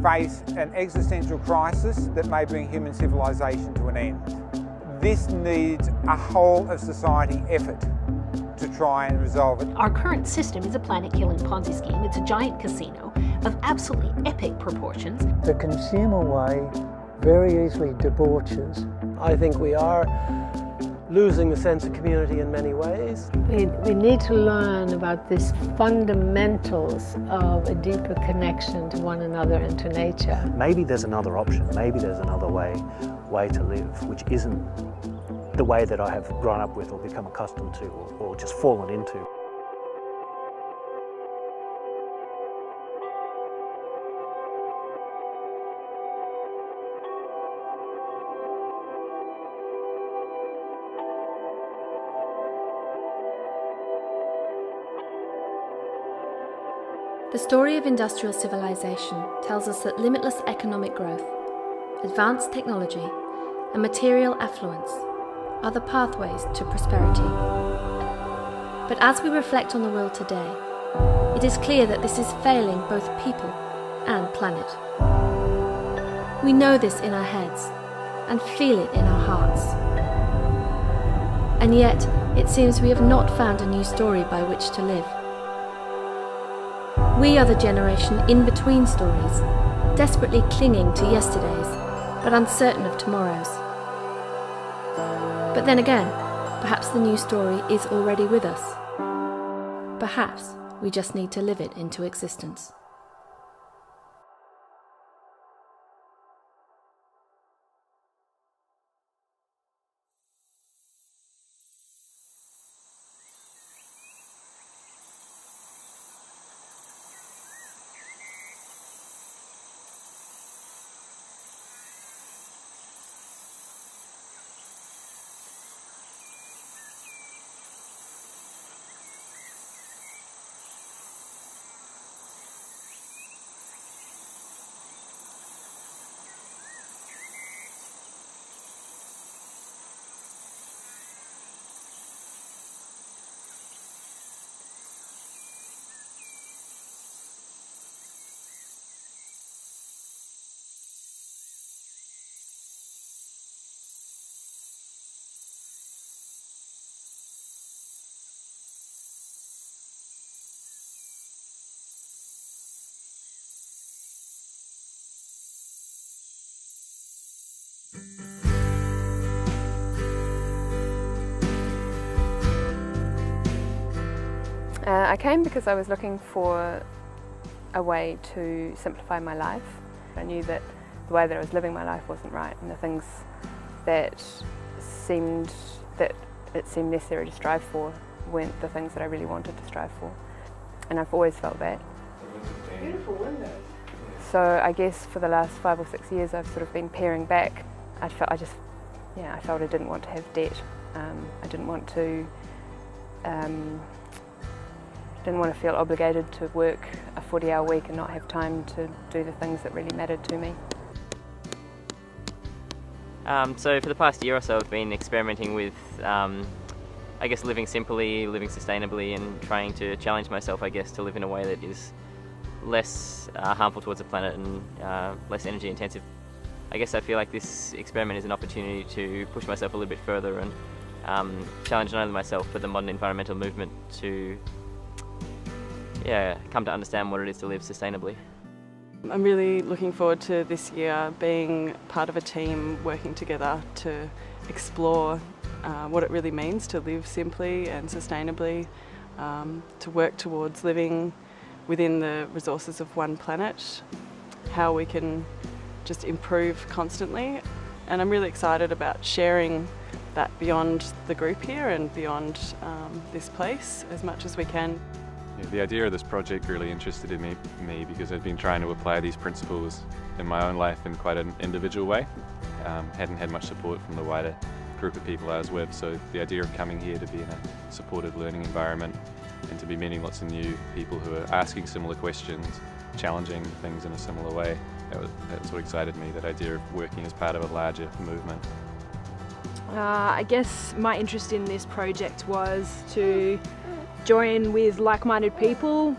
face an existential crisis that may bring human civilization to an end. This needs a whole of society effort to try and resolve it. Our current system is a planet-killing Ponzi scheme. It's a giant casino of absolutely epic proportions. The consumer way very easily debauches. I think we are losing the sense of community in many ways. We need to learn about these fundamentals of a deeper connection to one another and to nature. Maybe there's another option, maybe there's another way to live, which isn't the way that I have grown up with or become accustomed to or just fallen into. The story of industrial civilization tells us that limitless economic growth, advanced technology, and material affluence are the pathways to prosperity. But as we reflect on the world today, it is clear that this is failing both people and planet. We know this in our heads and feel it in our hearts. And yet, it seems we have not found a new story by which to live. We are the generation in between stories, desperately clinging to yesterdays, but uncertain of tomorrows. But then again, perhaps the new story is already with us. Perhaps we just need to live it into existence. I came because I was looking for a way to simplify my life. I knew that the way that I was living my life wasn't right, and the things that it seemed necessary to strive for weren't the things that I really wanted to strive for. And I've always felt that. Beautiful windows. So I guess for the last 5 or 6 years I've sort of been paring back. I felt I didn't want to have debt. I didn't want to feel obligated to work a 40-hour week and not have time to do the things that really mattered to me. So for the past year or so I've been experimenting with I guess living simply, living sustainably, and trying to challenge myself, I guess, to live in a way that is less harmful towards the planet and less energy intensive. I guess I feel like this experiment is an opportunity to push myself a little bit further and challenge not only myself but the modern environmental movement to come to understand what it is to live sustainably. I'm really looking forward to this year being part of a team working together to explore what it really means to live simply and sustainably, to work towards living within the resources of one planet, how we can just improve constantly. And I'm really excited about sharing that beyond the group here and beyond this place as much as we can. Yeah, the idea of this project really interested in me because I've been trying to apply these principles in my own life in quite an individual way. Hadn't had much support from the wider group of people I was with, so the idea of coming here to be in a supportive learning environment and to be meeting lots of new people who are asking similar questions, challenging things in a similar way, that's what excited me, that idea of working as part of a larger movement. I guess my interest in this project was to join with like-minded people,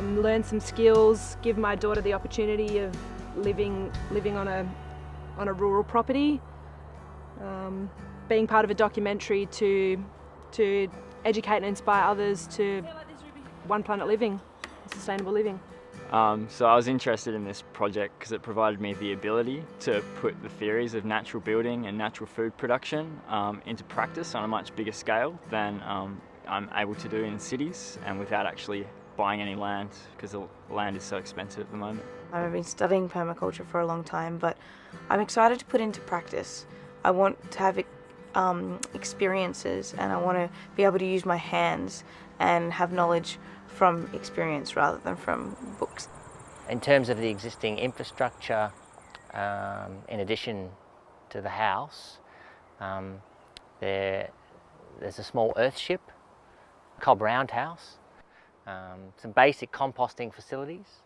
learn some skills, give my daughter the opportunity of living on a rural property, being part of a documentary to educate and inspire others to one planet living, sustainable living. So I was interested in this project because it provided me the ability to put the theories of natural building and natural food production into practice on a much bigger scale than I'm able to do in cities and without actually buying any land, because the land is so expensive at the moment. I've been studying permaculture for a long time, but I'm excited to put into practice. I want to have experiences, and I want to be able to use my hands and have knowledge from experience rather than from books. In terms of the existing infrastructure, in addition to the house, there's a small earthship, cob roundhouse, some basic composting facilities,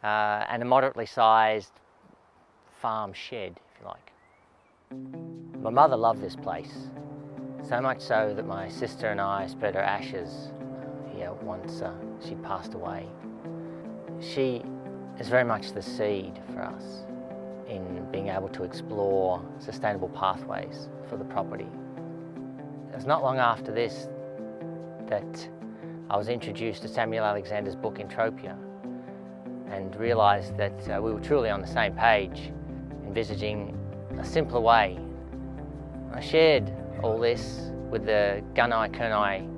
and a moderately sized farm shed, if you like. My mother loved this place, so much so that my sister and I spread her ashes here once she passed away. She is very much the seed for us in being able to explore sustainable pathways for the property. It was not long after this that I was introduced to Samuel Alexander's book Entropia, and realised that we were truly on the same page, envisaging a simpler way. I shared all this with the Gunai-Kurnai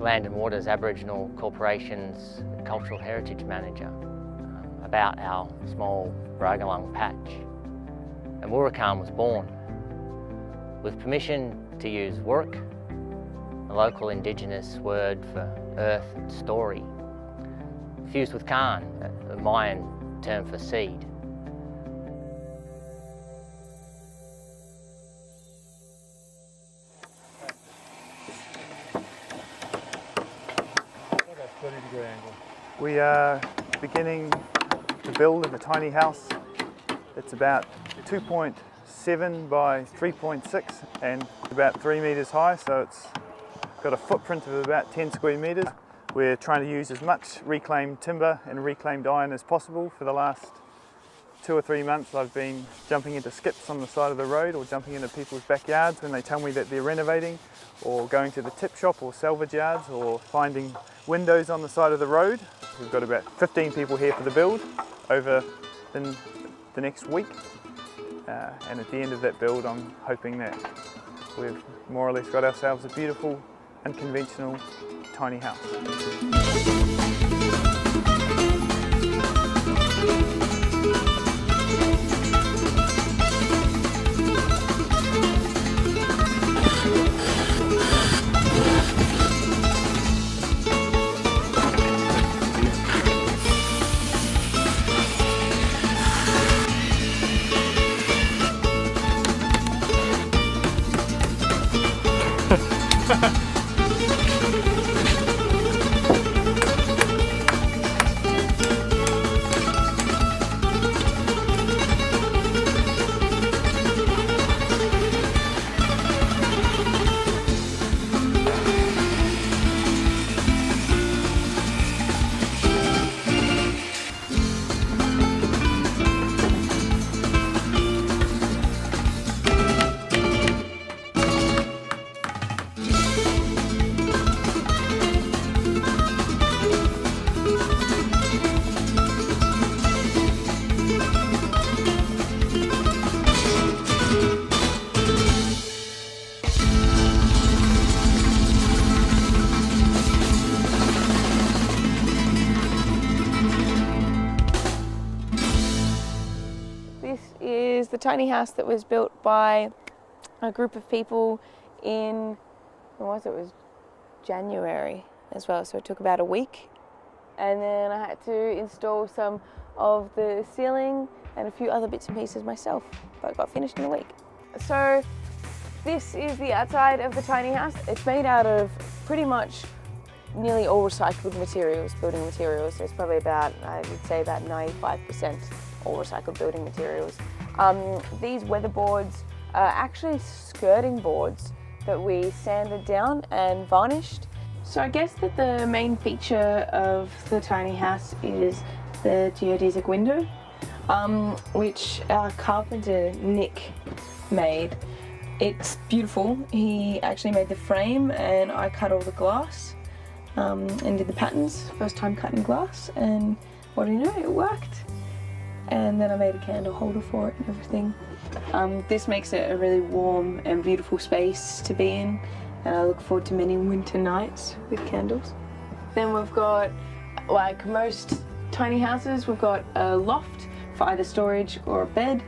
Land and Waters Aboriginal Corporation's Cultural Heritage Manager about our small Rogalung patch, and Wurakan was born. With permission to use Wuruk, the local indigenous word for earth and story, fused with Khan, the Mayan term for seed. We are beginning to build a tiny house. It's about 2.7 by 3.6 and about 3 metres high, so it's got a footprint of about 10 square metres. We're trying to use as much reclaimed timber and reclaimed iron as possible. For the last 2 or 3 months I've been jumping into skips on the side of the road or jumping into people's backyards when they tell me that they're renovating, or going to the tip shop or salvage yards, or finding windows on the side of the road. We've got about 15 people here for the build over the next week, and at the end of that build I'm hoping that we've more or less got ourselves a beautiful, unconventional tiny house. The tiny house that was built by a group of people in, when was it? It was January as well, so it took about a week. And then I had to install some of the ceiling and a few other bits and pieces myself, but it got finished in a week. So this is the outside of the tiny house. It's made out of pretty much nearly all recycled materials, building materials. So it's probably about, I would say about 95% all recycled building materials. These weatherboards are actually skirting boards that we sanded down and varnished. So I guess that the main feature of the tiny house is the geodesic window. which our carpenter Nick made. It's beautiful. He actually made the frame and I cut all the glass and did the patterns. First time cutting glass, and what do you know, it worked. And then I made a candle holder for it and everything. This makes it a really warm and beautiful space to be in, and I look forward to many winter nights with candles. Then we've got, like most tiny houses, we've got a loft for either storage or a bed.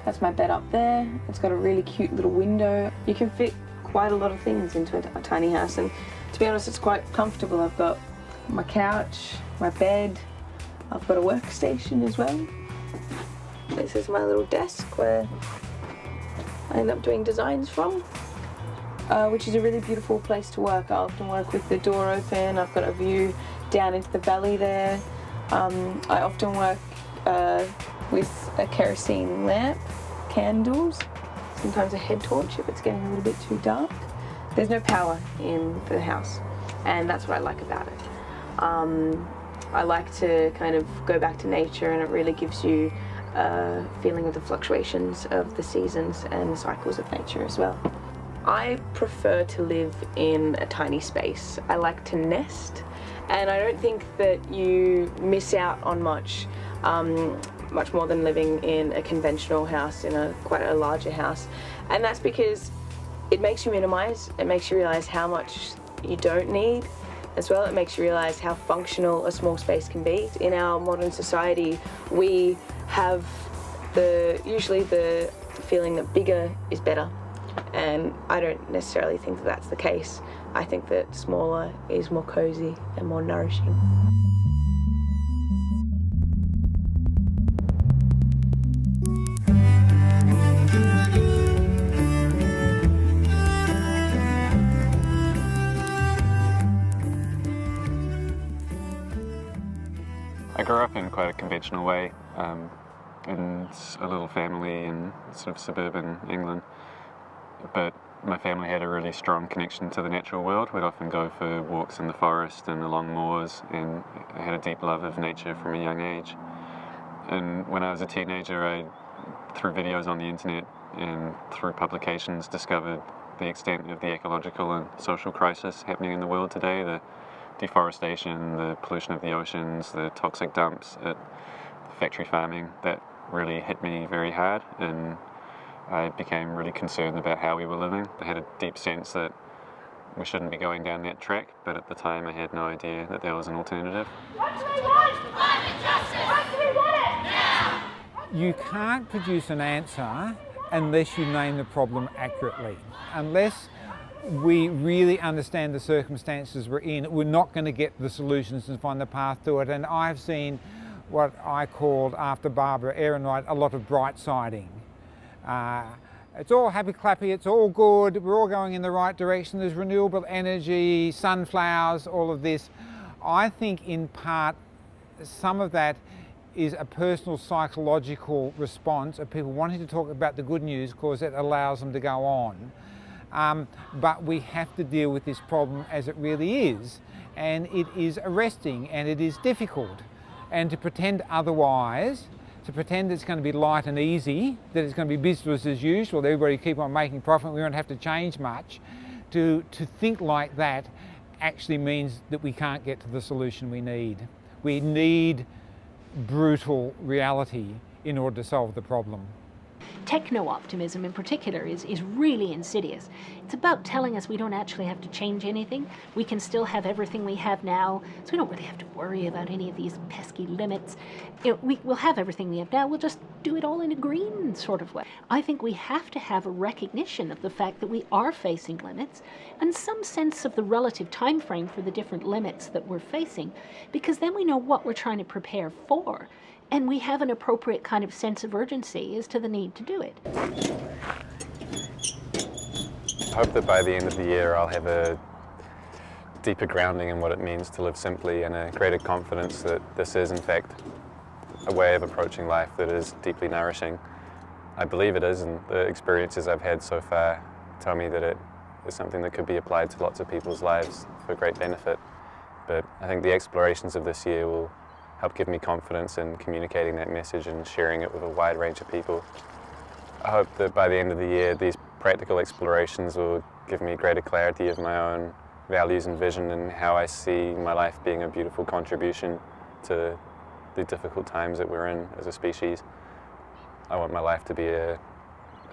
That's my bed up there. It's got a really cute little window. You can fit quite a lot of things into a tiny house, and to be honest, it's quite comfortable. I've got my couch, my bed, I've got a workstation as well. This is my little desk where I end up doing designs from, which is a really beautiful place to work. I often work with the door open. I've got a view down into the valley there. I often work with a kerosene lamp, candles, sometimes a head torch if it's getting a little bit too dark. There's no power in the house, and that's what I like about it. I like to kind of go back to nature, and it really gives you a feeling of the fluctuations of the seasons and the cycles of nature as well. I prefer to live in a tiny space. I like to nest, and I don't think that you miss out on much more than living in a conventional house, in quite a larger house. And that's because it makes you minimize, it makes you realize how much you don't need as well. It makes you realize how functional a small space can be. In our modern society, we have usually the feeling that bigger is better, and I don't necessarily think that that's the case. I think that smaller is more cozy and more nourishing. I grew up in quite a conventional way, in a little family in sort of suburban England, but my family had a really strong connection to the natural world. We'd often go for walks in the forest and along moors, and I had a deep love of nature from a young age. And when I was a teenager, I, through videos on the internet and through publications, discovered the extent of the ecological and social crisis happening in the world today, the deforestation, the pollution of the oceans, the toxic dumps at factory farming. That really hit me very hard, and I became really concerned about how we were living. I had a deep sense that we shouldn't be going down that track, but at the time I had no idea that there was an alternative. What do we want? Climate justice! What do we want it? Now! You can't produce an answer unless you name the problem accurately. Unless we really understand the circumstances we're in, we're not going to get the solutions and find the path to it. And I've seen what I called, after Barbara Ehrenreich, a lot of bright siding. It's all happy clappy, it's all good, we're all going in the right direction, there's renewable energy, sunflowers, all of this. I think in part some of that is a personal psychological response of people wanting to talk about the good news because it allows them to go on. But we have to deal with this problem as it really is, and it is arresting and it is difficult. And to pretend otherwise, to pretend it's going to be light and easy, that it's going to be business as usual, that everybody keep on making profit, we won't have to change much, to think like that actually means that we can't get to the solution we need. We need brutal reality in order to solve the problem. Techno-optimism in particular is really insidious. It's about telling us we don't actually have to change anything. We can still have everything we have now, so we don't really have to worry about any of these pesky limits. We'll have everything we have now, we'll just do it all in a green sort of way. I think we have to have a recognition of the fact that we are facing limits and some sense of the relative time frame for the different limits that we're facing, because then we know what we're trying to prepare for. And we have an appropriate kind of sense of urgency as to the need to do it. I hope that by the end of the year I'll have a deeper grounding in what it means to live simply and a greater confidence that this is in fact a way of approaching life that is deeply nourishing. I believe it is, and the experiences I've had so far tell me that it is something that could be applied to lots of people's lives for great benefit. But I think the explorations of this year will help give me confidence in communicating that message and sharing it with a wide range of people. I hope that by the end of the year these practical explorations will give me greater clarity of my own values and vision and how I see my life being a beautiful contribution to the difficult times that we're in as a species. I want my life to be a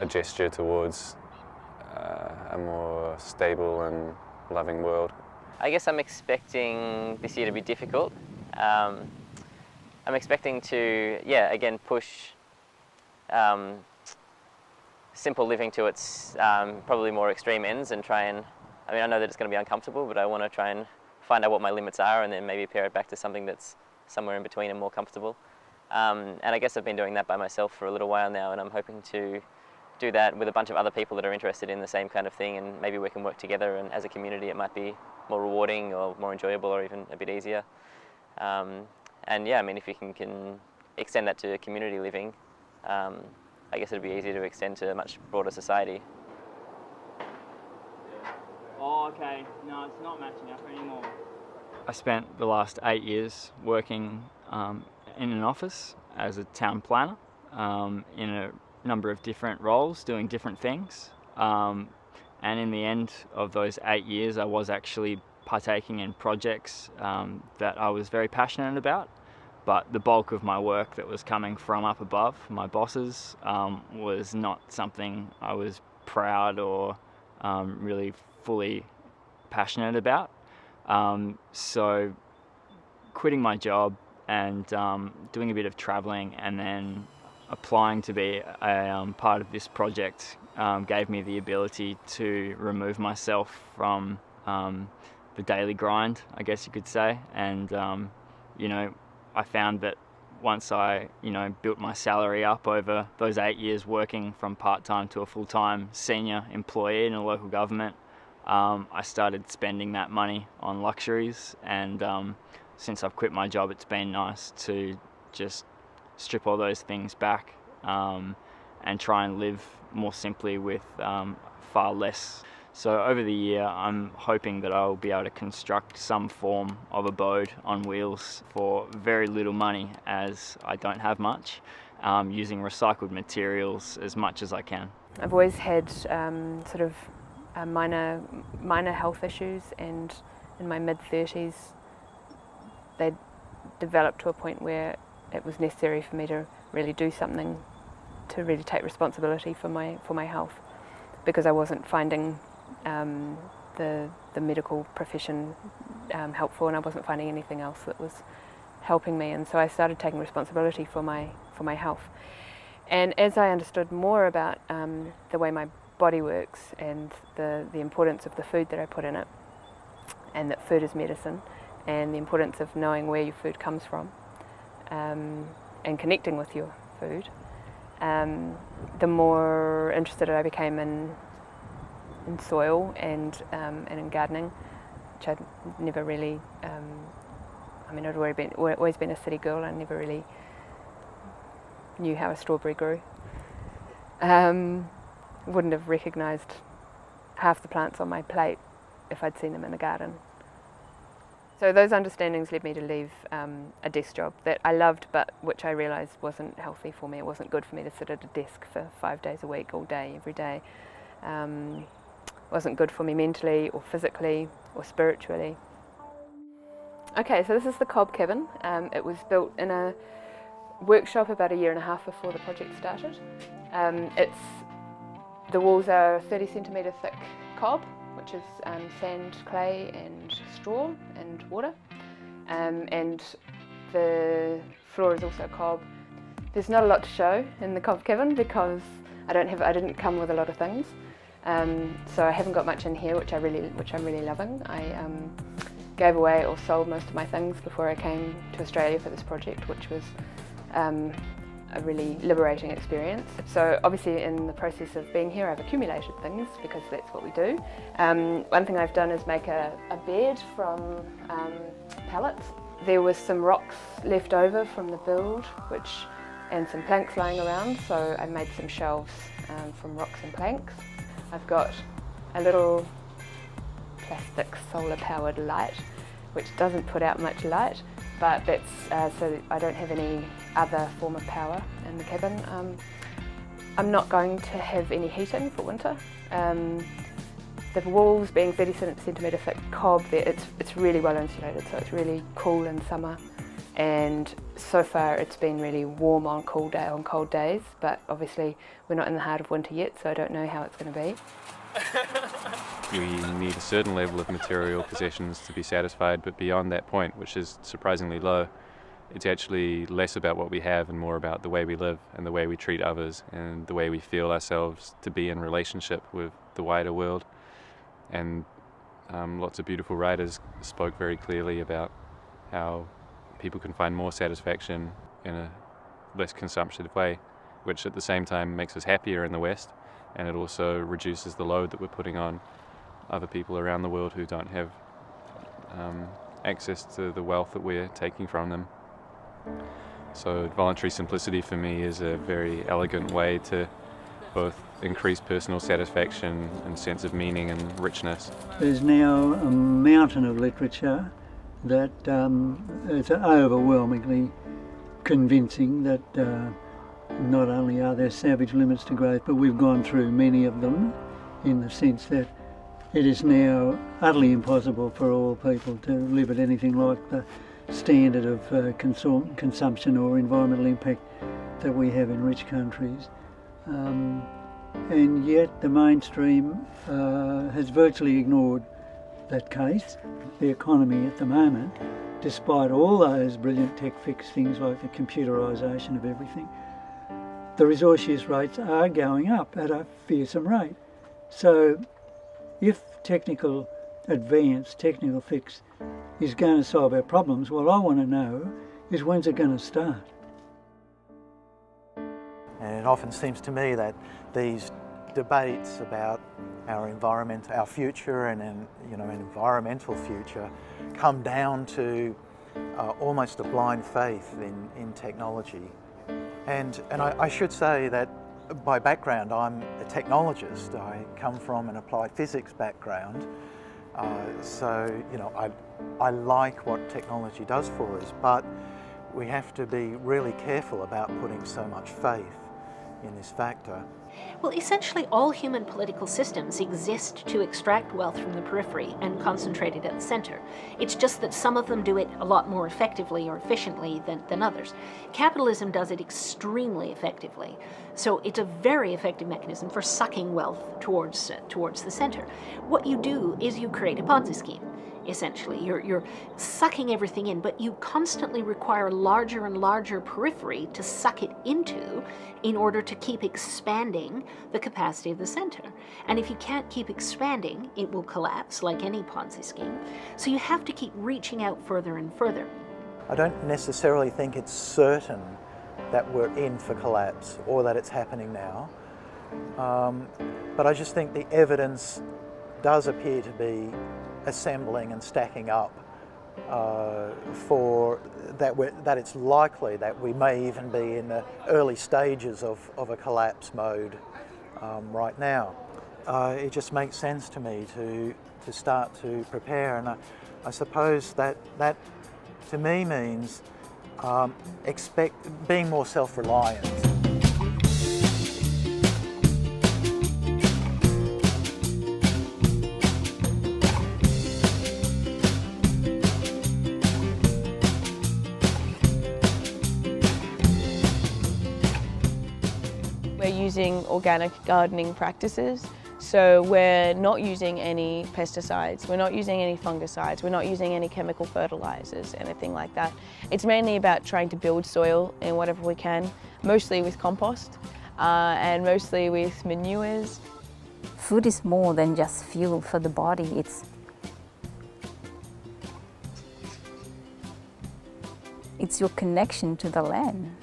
gesture towards a more stable and loving world. I guess I'm expecting this year to be difficult. I'm expecting to, again, push simple living to its probably more extreme ends and try and, I know that it's going to be uncomfortable, but I want to try and find out what my limits are and then maybe pare it back to something that's somewhere in between and more comfortable. And I guess I've been doing that by myself for a little while now, and I'm hoping to do that with a bunch of other people that are interested in the same kind of thing, and maybe we can work together, and as a community it might be more rewarding or more enjoyable or even a bit easier. And yeah, if you can extend that to community living, I guess it'd be easier to extend to a much broader society. Oh, okay. No, it's not matching up anymore. I spent the last 8 years working in an office as a town planner in a number of different roles, doing different things. And in the end of those 8 years, I was actually partaking in projects that I was very passionate about. But the bulk of my work that was coming from up above, my bosses, was not something I was proud or really fully passionate about. So quitting my job and doing a bit of travelling and then applying to be a part of this project gave me the ability to remove myself from the daily grind, I guess you could say. And I found that once I built my salary up over those 8 years working from part-time to a full-time senior employee in a local government, I started spending that money on luxuries, and since I've quit my job, it's been nice to just strip all those things back and try and live more simply with far less. So over the year, I'm hoping that I'll be able to construct some form of abode on wheels for very little money, as I don't have much, using recycled materials as much as I can. I've always had minor health issues, and in my mid-30s they developed to a point where it was necessary for me to really do something to really take responsibility for my health, because I wasn't finding the medical profession helpful, and I wasn't finding anything else that was helping me, and so I started taking responsibility for my health. And as I understood more about the way my body works and the importance of the food that I put in it, and that food is medicine, and the importance of knowing where your food comes from and connecting with your food, the more interested I became in soil and in gardening, which I'd never really, I'd always been a city girl. I never really knew how a strawberry grew. Wouldn't have recognised half the plants on my plate if I'd seen them in the garden. So those understandings led me to leave a desk job that I loved, but which I realised wasn't healthy for me. It wasn't good for me to sit at a desk for 5 days a week, all day, every day. Wasn't good for me mentally or physically or spiritually. Okay, so this is the cob cabin. It was built in a workshop about 1.5 years before the project started. The walls are 30 centimetre thick cob, which is sand, clay and straw and water, and the floor is also cob. There's not a lot to show in the cob cabin because I didn't come with a lot of things, so I haven't got much in here, which I'm really loving. I gave away or sold most of my things before I came to Australia for this project, which was a really liberating experience. So obviously in the process of being here I've accumulated things, because that's what we do. One thing I've done is make a bed from pallets. There was some rocks left over from the build, and some planks lying around, so I made some shelves from rocks and planks. I've got a little plastic solar powered light which doesn't put out much light, but that's so I don't have any other form of power in the cabin. I'm not going to have any heating for winter. The walls being 30 centimetre thick cob, it's really well insulated, so it's really cool in summer. And so far it's been really warm on cold days, but obviously we're not in the heart of winter yet, so I don't know how it's going to be. We need a certain level of material possessions to be satisfied, but beyond that point, which is surprisingly low, it's actually less about what we have and more about the way we live and the way we treat others and the way we feel ourselves to be in relationship with the wider world. And lots of beautiful writers spoke very clearly about how people can find more satisfaction in a less consumptive way, which at the same time makes us happier in the West, and it also reduces the load that we're putting on other people around the world who don't have access to the wealth that we're taking from them. So voluntary simplicity for me is a very elegant way to both increase personal satisfaction and sense of meaning and richness. There's now a mountain of literature that is overwhelmingly convincing that not only are there savage limits to growth, but we've gone through many of them in the sense that it is now utterly impossible for all people to live at anything like the standard of consumption or environmental impact that we have in rich countries. And yet the mainstream has virtually ignored that case. The economy at the moment, despite all those brilliant tech fix things like the computerisation of everything, the resource use rates are going up at a fearsome rate. So if technical advance, technical fix is going to solve our problems, what I want to know is when's it going to start? And it often seems to me that these debates about our environment, our future and an environmental future come down to almost a blind faith in technology. And I should say that by background I'm a technologist. I come from an applied physics background. So I like what technology does for us, but we have to be really careful about putting so much faith in this factor. Well, essentially all human political systems exist to extract wealth from the periphery and concentrate it at the center. It's just that some of them do it a lot more effectively or efficiently than others. Capitalism does it extremely effectively. So it's a very effective mechanism for sucking wealth towards the center. What you do is you create a Ponzi scheme. Essentially, you're sucking everything in, but you constantly require larger and larger periphery to suck it into in order to keep expanding the capacity of the center. And if you can't keep expanding, it will collapse like any Ponzi scheme. So you have to keep reaching out further and further. I don't necessarily think it's certain that we're in for collapse or that it's happening now, but I just think the evidence does appear to be assembling and stacking up for that it's likely that we may even be in the early stages of a collapse mode right now. It just makes sense to me to start to prepare, and I suppose that to me means being more self-reliant. Using organic gardening practices, so we're not using any pesticides, we're not using any fungicides, we're not using any chemical fertilizers, anything like that. It's mainly about trying to build soil in whatever we can, mostly with compost and mostly with manures. Food is more than just fuel for the body. It's your connection to the land.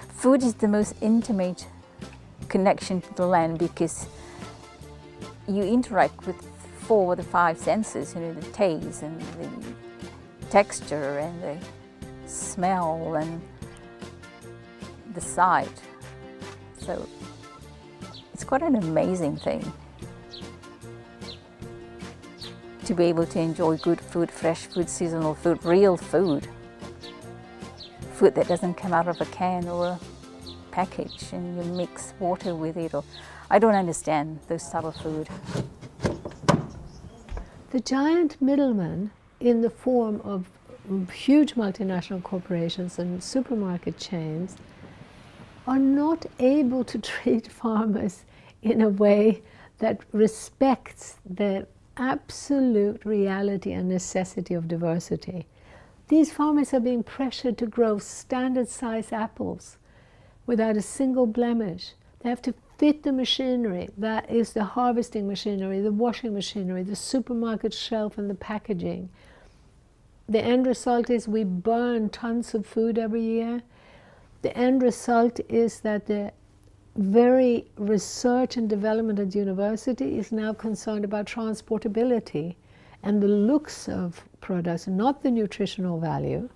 Food is the most intimate connection to the land because you interact with 4 of the 5 senses, the taste and the texture and the smell and the sight. So it's quite an amazing thing. to be able to enjoy good food, fresh food, seasonal food, real food. Food that doesn't come out of a can or a package and you mix water with it. Or I don't understand those type of food. The giant middlemen in the form of huge multinational corporations and supermarket chains are not able to treat farmers in a way that respects the absolute reality and necessity of diversity. These farmers are being pressured to grow standard size apples without a single blemish. They have to fit the machinery, that is the harvesting machinery, the washing machinery, the supermarket shelf and the packaging. The end result is we burn tons of food every year. The end result is that the very research and development at university is now concerned about transportability and the looks of products, not the nutritional value.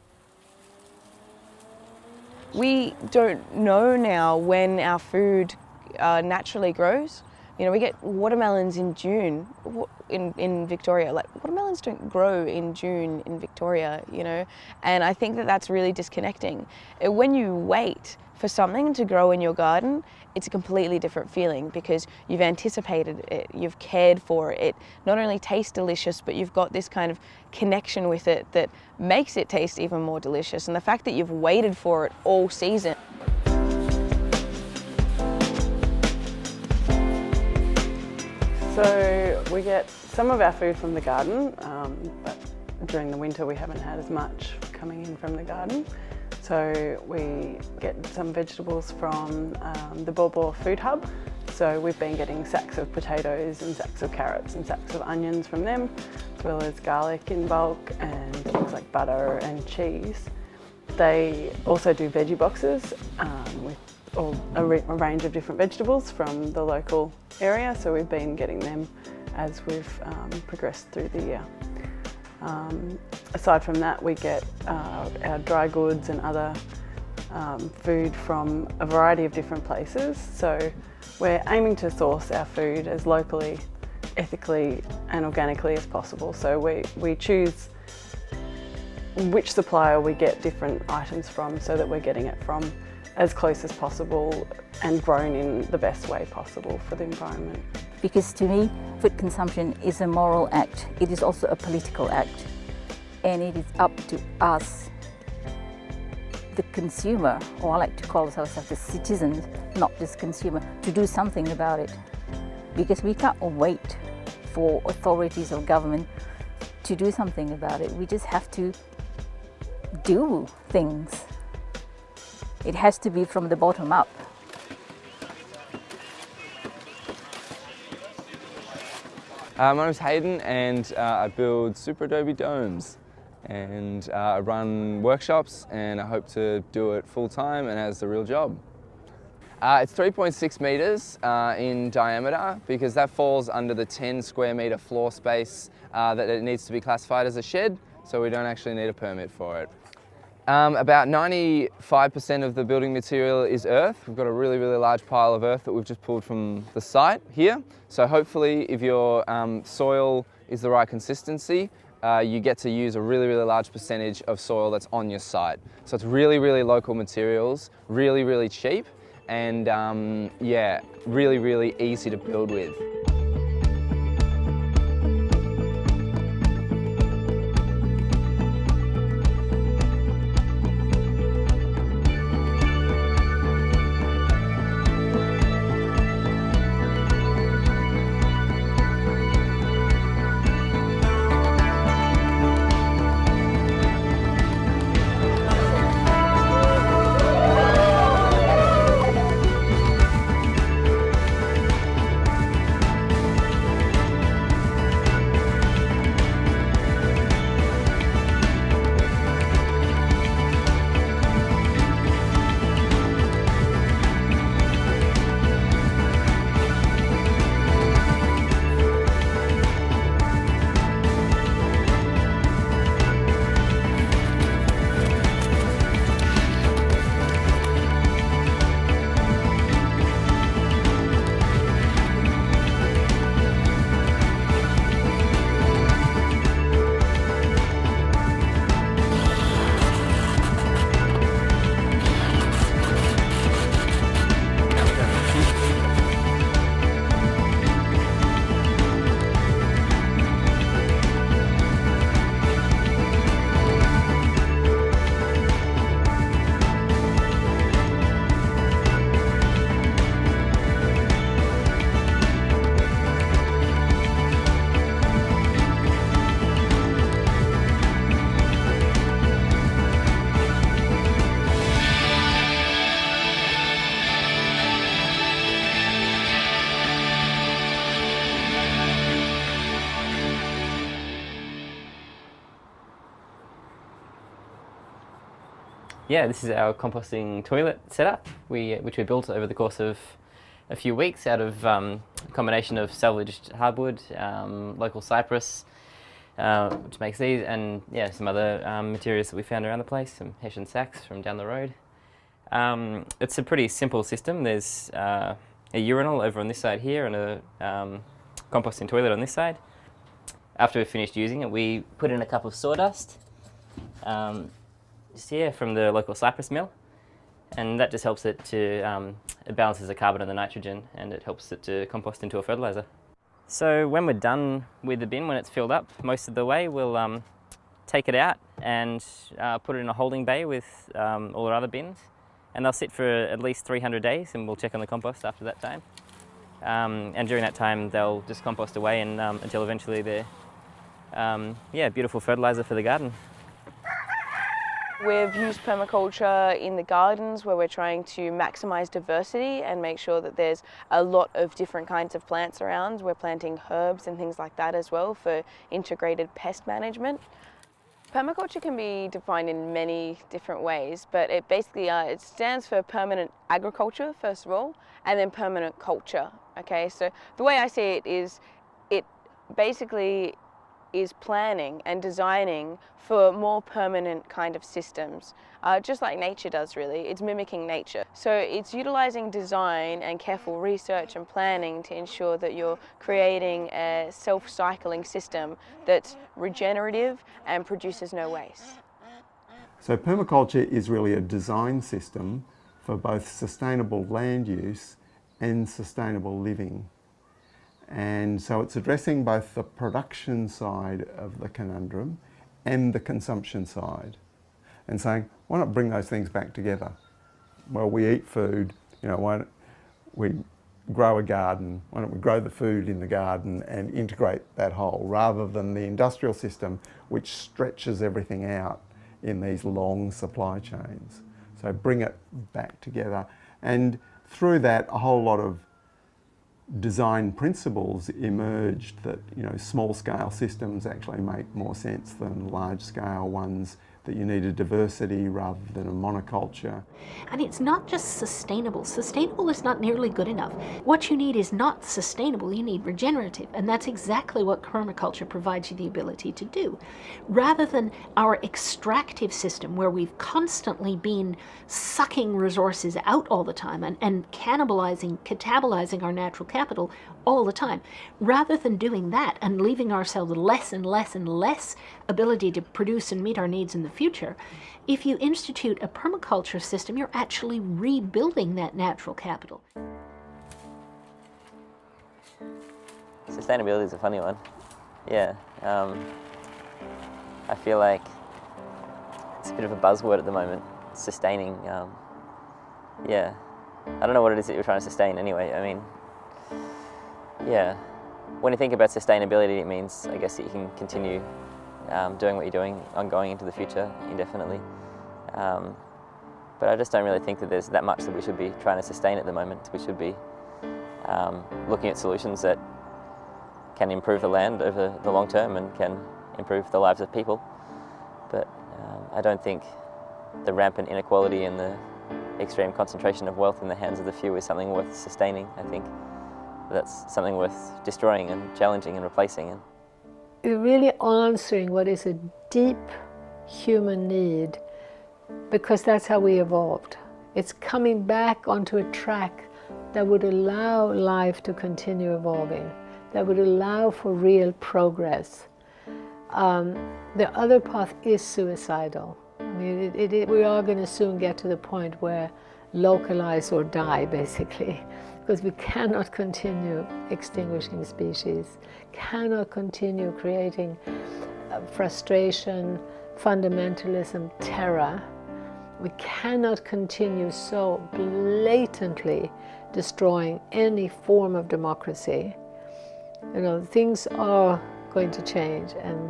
We don't know now when our food naturally grows. You know, we get watermelons in June in Victoria. Like, watermelons don't grow in June in Victoria, you know, and I think that that's really disconnecting. When you wait for something to grow in your garden, it's a completely different feeling because you've anticipated it, you've cared for it. It not only tastes delicious, but you've got this kind of connection with it that makes it taste even more delicious. And the fact that you've waited for it all season. So we get some of our food from the garden, but during the winter we haven't had as much coming in from the garden. So we get some vegetables from the Borbor Food Hub. So we've been getting sacks of potatoes and sacks of carrots and sacks of onions from them, as well as garlic in bulk and things like butter and cheese. They also do veggie boxes with a range of different vegetables from the local area, so we've been getting them as we've progressed through the year. Aside from that, we get our dry goods and other food from a variety of different places. So we're aiming to source our food as locally, ethically and organically as possible. So we choose which supplier we get different items from so that we're getting it from as close as possible and grown in the best way possible for the environment. Because to me, food consumption is a moral act. It is also a political act. And it is up to us, the consumer, or I like to call ourselves the citizens, not just consumer, to do something about it. Because we can't wait for authorities or government to do something about it. We just have to do things. It has to be from the bottom up. My name's Hayden and I build super adobe domes and I run workshops and I hope to do it full time and as a real job. It's 3.6 metres in diameter because that falls under the 10 square metre floor space that it needs to be classified as a shed, so we don't actually need a permit for it. About 95% of the building material is earth. We've got a really, really large pile of earth that we've just pulled from the site here. So hopefully if your soil is the right consistency, you get to use a really, really large percentage of soil that's on your site. So it's really, really local materials, really, really cheap, and yeah, really, really easy to build with. Yeah, this is our composting toilet setup, which we built over the course of a few weeks out of a combination of salvaged hardwood, local cypress, which makes these, and yeah, some other materials that we found around the place, some hessian sacks from down the road. It's a pretty simple system. There's a urinal over on this side here and a composting toilet on this side. After we've finished using it, we put in a cup of sawdust, just here from the local cypress mill, and that just helps it to, it balances the carbon and the nitrogen, and it helps it to compost into a fertiliser. So when we're done with the bin, when it's filled up most of the way, we'll take it out and put it in a holding bay with all our other bins, and they'll sit for at least 300 days, and we'll check on the compost after that time. And during that time, they'll just compost away and, until eventually they're beautiful fertiliser for the garden. We've used permaculture in the gardens where we're trying to maximise diversity and make sure that there's a lot of different kinds of plants around. We're planting herbs and things like that as well for integrated pest management. Permaculture can be defined in many different ways, but it basically it stands for permanent agriculture, first of all, and then permanent culture. Okay, so the way I see it is, it basically is planning and designing for more permanent kind of systems, just like nature does really. It's mimicking nature. So it's utilising design and careful research and planning to ensure that you're creating a self-cycling system that's regenerative and produces no waste. So permaculture is really a design system for both sustainable land use and sustainable living. And so it's addressing both the production side of the conundrum and the consumption side, and saying, why not bring those things back together? Well, we eat food, you know, why don't we grow a garden? Why don't we grow the food in the garden and integrate that whole, rather than the industrial system which stretches everything out in these long supply chains. So bring it back together, and through that a whole lot of design principles emerged that, you know, small scale systems actually make more sense than large scale ones, that you need a diversity rather than a monoculture. And it's not just sustainable. Sustainable is not nearly good enough. What you need is not sustainable, you need regenerative. And that's exactly what permaculture provides you the ability to do. Rather than our extractive system where we've constantly been sucking resources out all the time and catabolizing our natural capital all the time. Rather than doing that and leaving ourselves less and less and less ability to produce and meet our needs in the future, if you institute a permaculture system, you're actually rebuilding that natural capital. Sustainability is a funny one. Yeah, I feel like it's a bit of a buzzword at the moment, sustaining. Yeah, I don't know what it is that you're trying to sustain anyway. I mean, yeah, when you think about sustainability, it means, I guess, that you can continue doing what you're doing ongoing into the future indefinitely. But I just don't really think that there's that much that we should be trying to sustain at the moment. We should be looking at solutions that can improve the land over the long term and can improve the lives of people. But I don't think the rampant inequality and the extreme concentration of wealth in the hands of the few is something worth sustaining. I think that's something worth destroying and challenging and replacing. And you're really answering what is a deep human need, because that's how we evolved. It's coming back onto a track that would allow life to continue evolving, that would allow for real progress. The other path is suicidal. I mean, we are going to soon get to the point where localize or die, basically, because we cannot continue extinguishing species, cannot continue creating frustration, fundamentalism, terror. We cannot continue so blatantly destroying any form of democracy. You know, things are going to change, and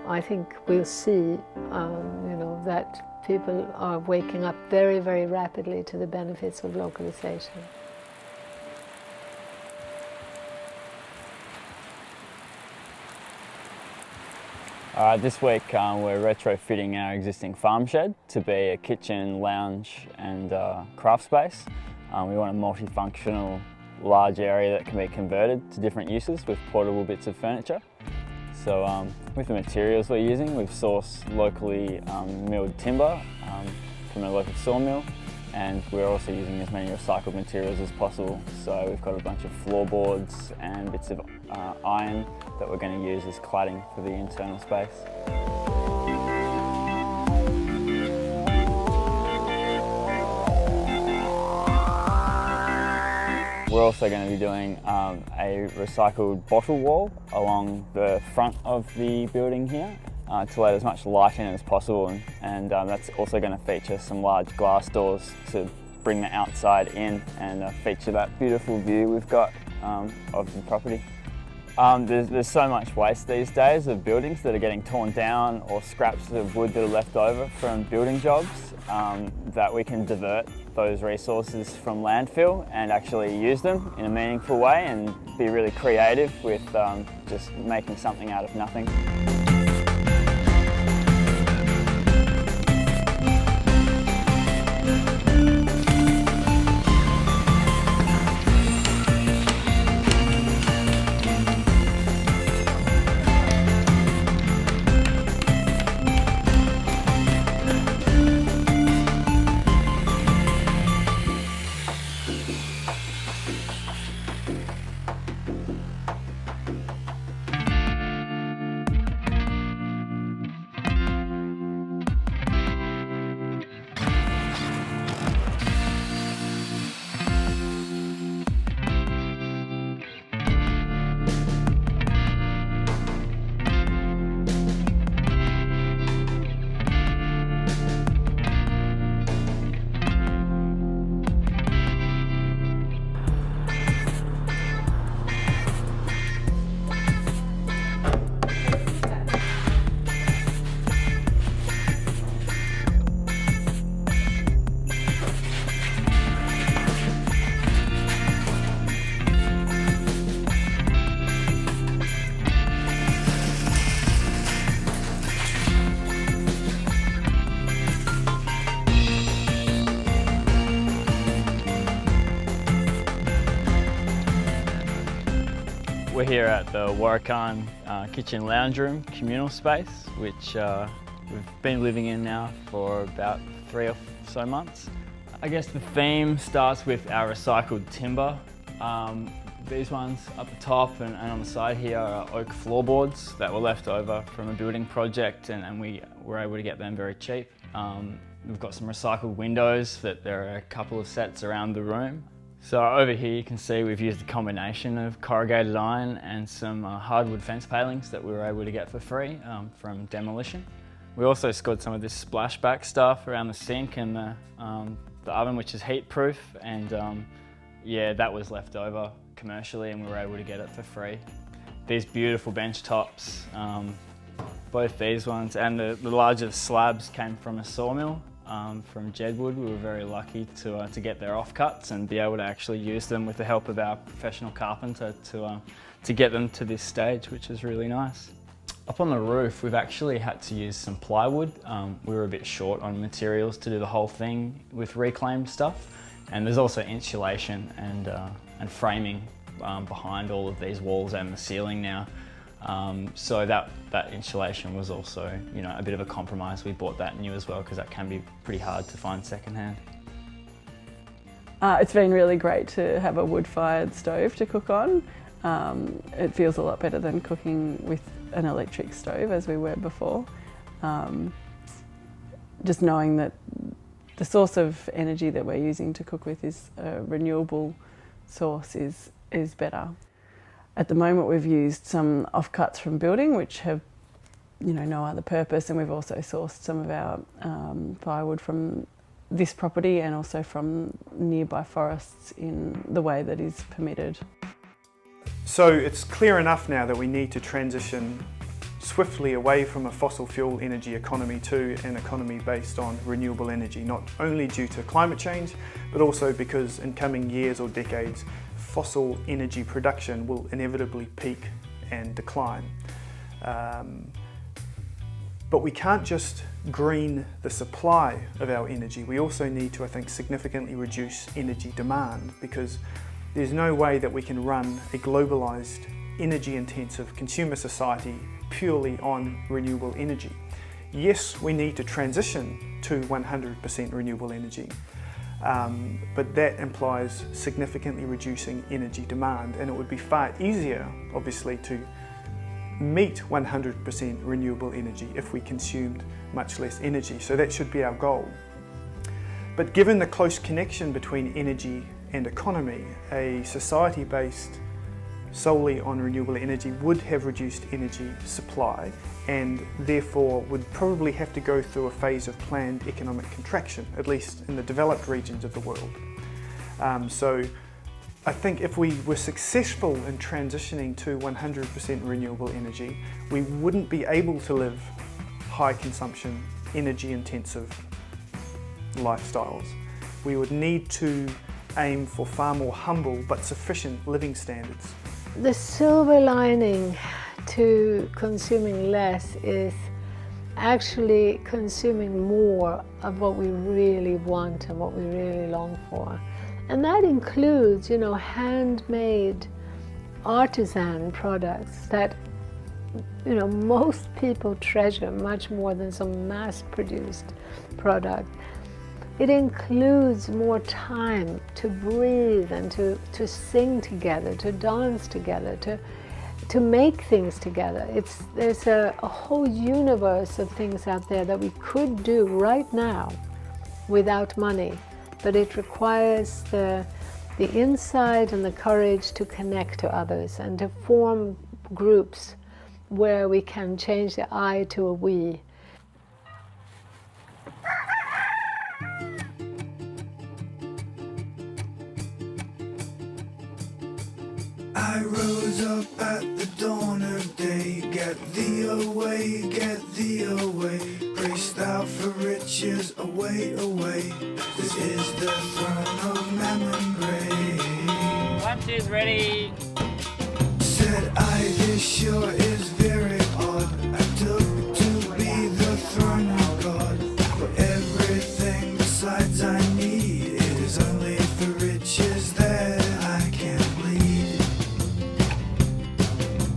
I think we'll see, you know, that people are waking up very, very rapidly to the benefits of localization. This week we're retrofitting our existing farm shed to be a kitchen, lounge and craft space. We want a multifunctional large area that can be converted to different uses with portable bits of furniture. So with the materials we're using, we've sourced locally milled timber from a local sawmill, and we're also using as many recycled materials as possible. So we've got a bunch of floorboards and bits of iron that we're going to use as cladding for the internal space. We're also going to be doing a recycled bottle wall along the front of the building here to let as much light in as possible, and that's also going to feature some large glass doors to bring the outside in and feature that beautiful view we've got of the property. There's so much waste these days of buildings that are getting torn down, or scraps of wood that are left over from building jobs, that we can divert those resources from landfill and actually use them in a meaningful way and be really creative with just making something out of nothing. We're here at the Warrakan Kitchen Lounge Room communal space, which we've been living in now for about 3 or so months. I guess the theme starts with our recycled timber. These ones up the top and on the side here are oak floorboards that were left over from a building project, and we were able to get them very cheap. We've got some recycled windows that there are a couple of sets around the room. So over here you can see we've used a combination of corrugated iron and some hardwood fence palings that we were able to get for free from demolition. We also scored some of this splashback stuff around the sink and the oven, which is heat proof, and yeah, that was left over commercially and we were able to get it for free. These beautiful bench tops, both these ones and the larger slabs came from a sawmill. From Jedwood. We were very lucky to get their offcuts and be able to actually use them with the help of our professional carpenter to get them to this stage, which is really nice. Up on the roof, we've actually had to use some plywood. We were a bit short on materials to do the whole thing with reclaimed stuff, and there's also insulation and framing behind all of these walls and the ceiling now. So that insulation was also, you know, a bit of a compromise. We bought that new as well because that can be pretty hard to find secondhand. It's been really great to have a wood-fired stove to cook on. It feels a lot better than cooking with an electric stove as we were before. Just knowing that the source of energy that we're using to cook with is a renewable source is better. At the moment we've used some offcuts from building which have, you know, no other purpose, and we've also sourced some of our firewood from this property and also from nearby forests in the way that is permitted. So it's clear enough now that we need to transition swiftly away from a fossil fuel energy economy to an economy based on renewable energy, not only due to climate change, but also because in coming years or decades, fossil energy production will inevitably peak and decline. But we can't just green the supply of our energy. We also need to, I think, significantly reduce energy demand, because there's no way that we can run a globalized, energy-intensive consumer society purely on renewable energy. Yes, we need to transition to 100% renewable energy, but that implies significantly reducing energy demand, and it would be far easier, obviously, to meet 100% renewable energy if we consumed much less energy. So that should be our goal. But given the close connection between energy and economy, a society based solely on renewable energy would have reduced energy supply, and therefore would probably have to go through a phase of planned economic contraction, at least in the developed regions of the world. So I think if we were successful in transitioning to 100% renewable energy, we wouldn't be able to live high consumption, energy intensive lifestyles. We would need to aim for far more humble but sufficient living standards. The silver lining to consuming less is actually consuming more of what we really want and what we really long for. And that includes, you know, handmade artisan products that, you know, most people treasure much more than some mass-produced product. It includes more time to breathe and to sing together, to dance together, to make things together. There's a whole universe of things out there that we could do right now without money, but it requires the insight and the courage to connect to others and to form groups where we can change the I to a we. I rose up at the dawn of day, get thee away, praise thou for riches, away, away. This is the throne of Mammon Grey. Lunch is ready. Said I, this sure is very odd. I took to be the throne of God. For everything besides I need, it is only the riches that I can bleed.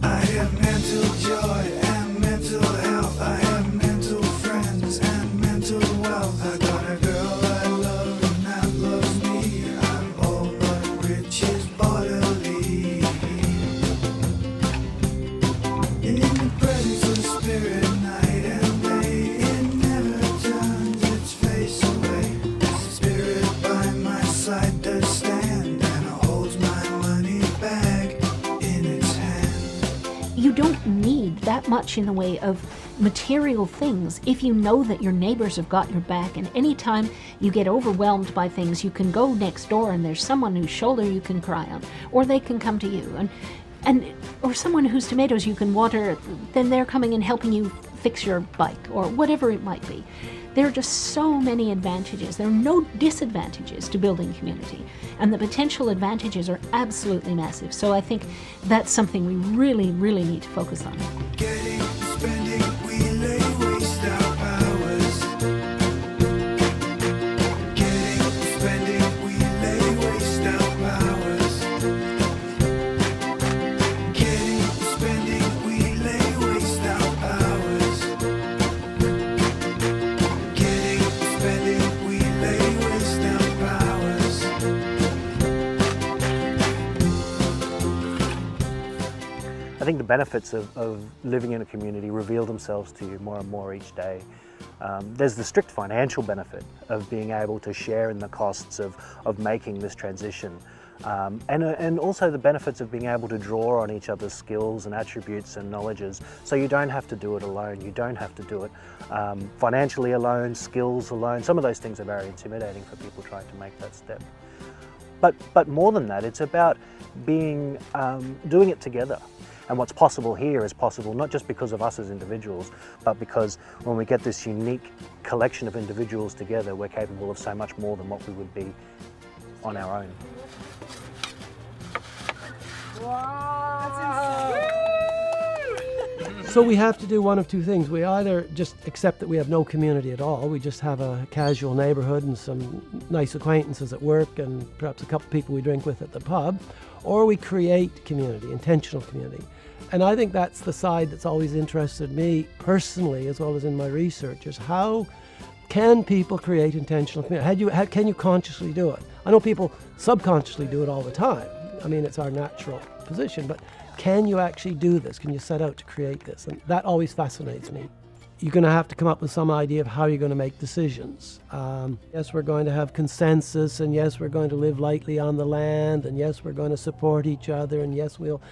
I have mental joy and mental health. I have mental friends and mental wealth. I got a girl I love and that loves me. I'm all but riches bodily. In the presence of spirit, night and day, it never turns its face away. Spirit by my side does stand and holds my money bag in its hand. You don't need that much in the way of material things if you know that your neighbors have got your back, and anytime you get overwhelmed by things, you can go next door and there's someone whose shoulder you can cry on, or they can come to you, or someone whose tomatoes you can water, then they're coming and helping you fix your bike, or whatever it might be. There are just so many advantages. There are no disadvantages to building community, and the potential advantages are absolutely massive. So I think that's something we really, really need to focus on. Getting, spending, we lay waste our powers. Getting, spending, we lay waste our powers. Getting, spending, we lay waste our powers. Getting, spending, we lay waste our powers. I think the benefits of living in a community reveal themselves to you more and more each day. There's the strict financial benefit of being able to share in the costs of making this transition. And also the benefits of being able to draw on each other's skills and attributes and knowledges, so you don't have to do it alone. You don't have to do it financially alone, skills alone. Some of those things are very intimidating for people trying to make that step. But more than that, it's about doing it together. And what's possible here is possible not just because of us as individuals, but because when we get this unique collection of individuals together, we're capable of so much more than what we would be on our own. Wow! So we have to do one of two things. We either just accept that we have no community at all, we just have a casual neighbourhood and some nice acquaintances at work and perhaps a couple of people we drink with at the pub, or we create community, intentional community. And I think that's the side that's always interested me personally, as well as in my research, is how can people create intentional community? Can you consciously do it? I know people subconsciously do it all the time. I mean, it's our natural position, but can you actually do this? Can you set out to create this? And that always fascinates me. You're going to have to come up with some idea of how you're going to make decisions. Yes, we're going to have consensus, and yes, we're going to live lightly on the land, and yes, we're going to support each other, and yes, we'll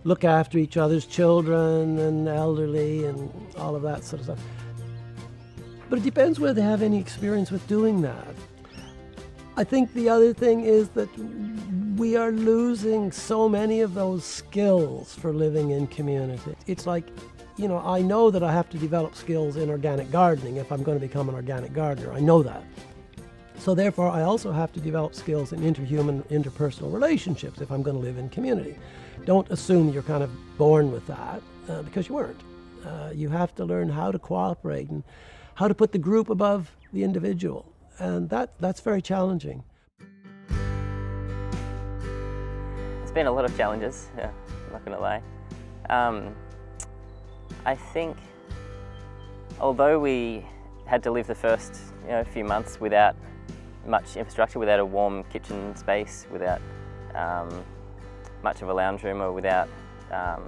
look after each other's children and elderly and all of that sort of stuff. But it depends whether they have any experience with doing that. I think the other thing is that we are losing so many of those skills for living in community. It's like, you know, I know that I have to develop skills in organic gardening if I'm going to become an organic gardener. I know that. So therefore, I also have to develop skills in interhuman, interpersonal relationships if I'm going to live in community. Don't assume you're kind of born with that, because you weren't. You have to learn how to cooperate and how to put the group above the individual. And that's very challenging. It's been a lot of challenges, yeah, I'm not going to lie. I think, although we had to live the first few months without much infrastructure, without a warm kitchen space, without much of a lounge room, or without a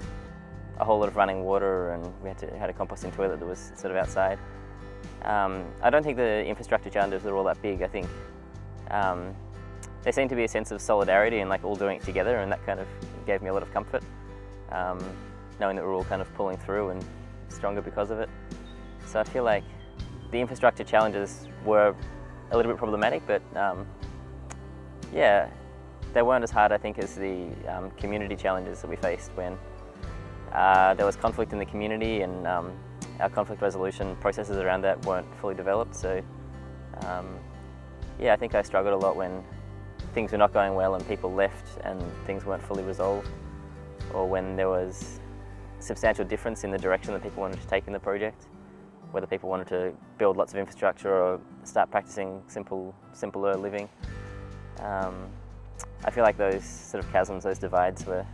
whole lot of running water, and we had a composting toilet that was sort of outside. I don't think the infrastructure challenges are all that big. I think there seemed to be a sense of solidarity and like all doing it together, and that kind of gave me a lot of comfort, knowing that we're all kind of pulling through and stronger because of it. So I feel like the infrastructure challenges were a little bit problematic, but yeah, they weren't as hard, I think, as the community challenges that we faced when there was conflict in the community, and our conflict resolution processes around that weren't fully developed. So yeah, I think I struggled a lot when things were not going well and people left and things weren't fully resolved, or when there was substantial difference in the direction that people wanted to take in the project, whether people wanted to build lots of infrastructure or start practicing simpler living. I feel like those sort of chasms, those divides were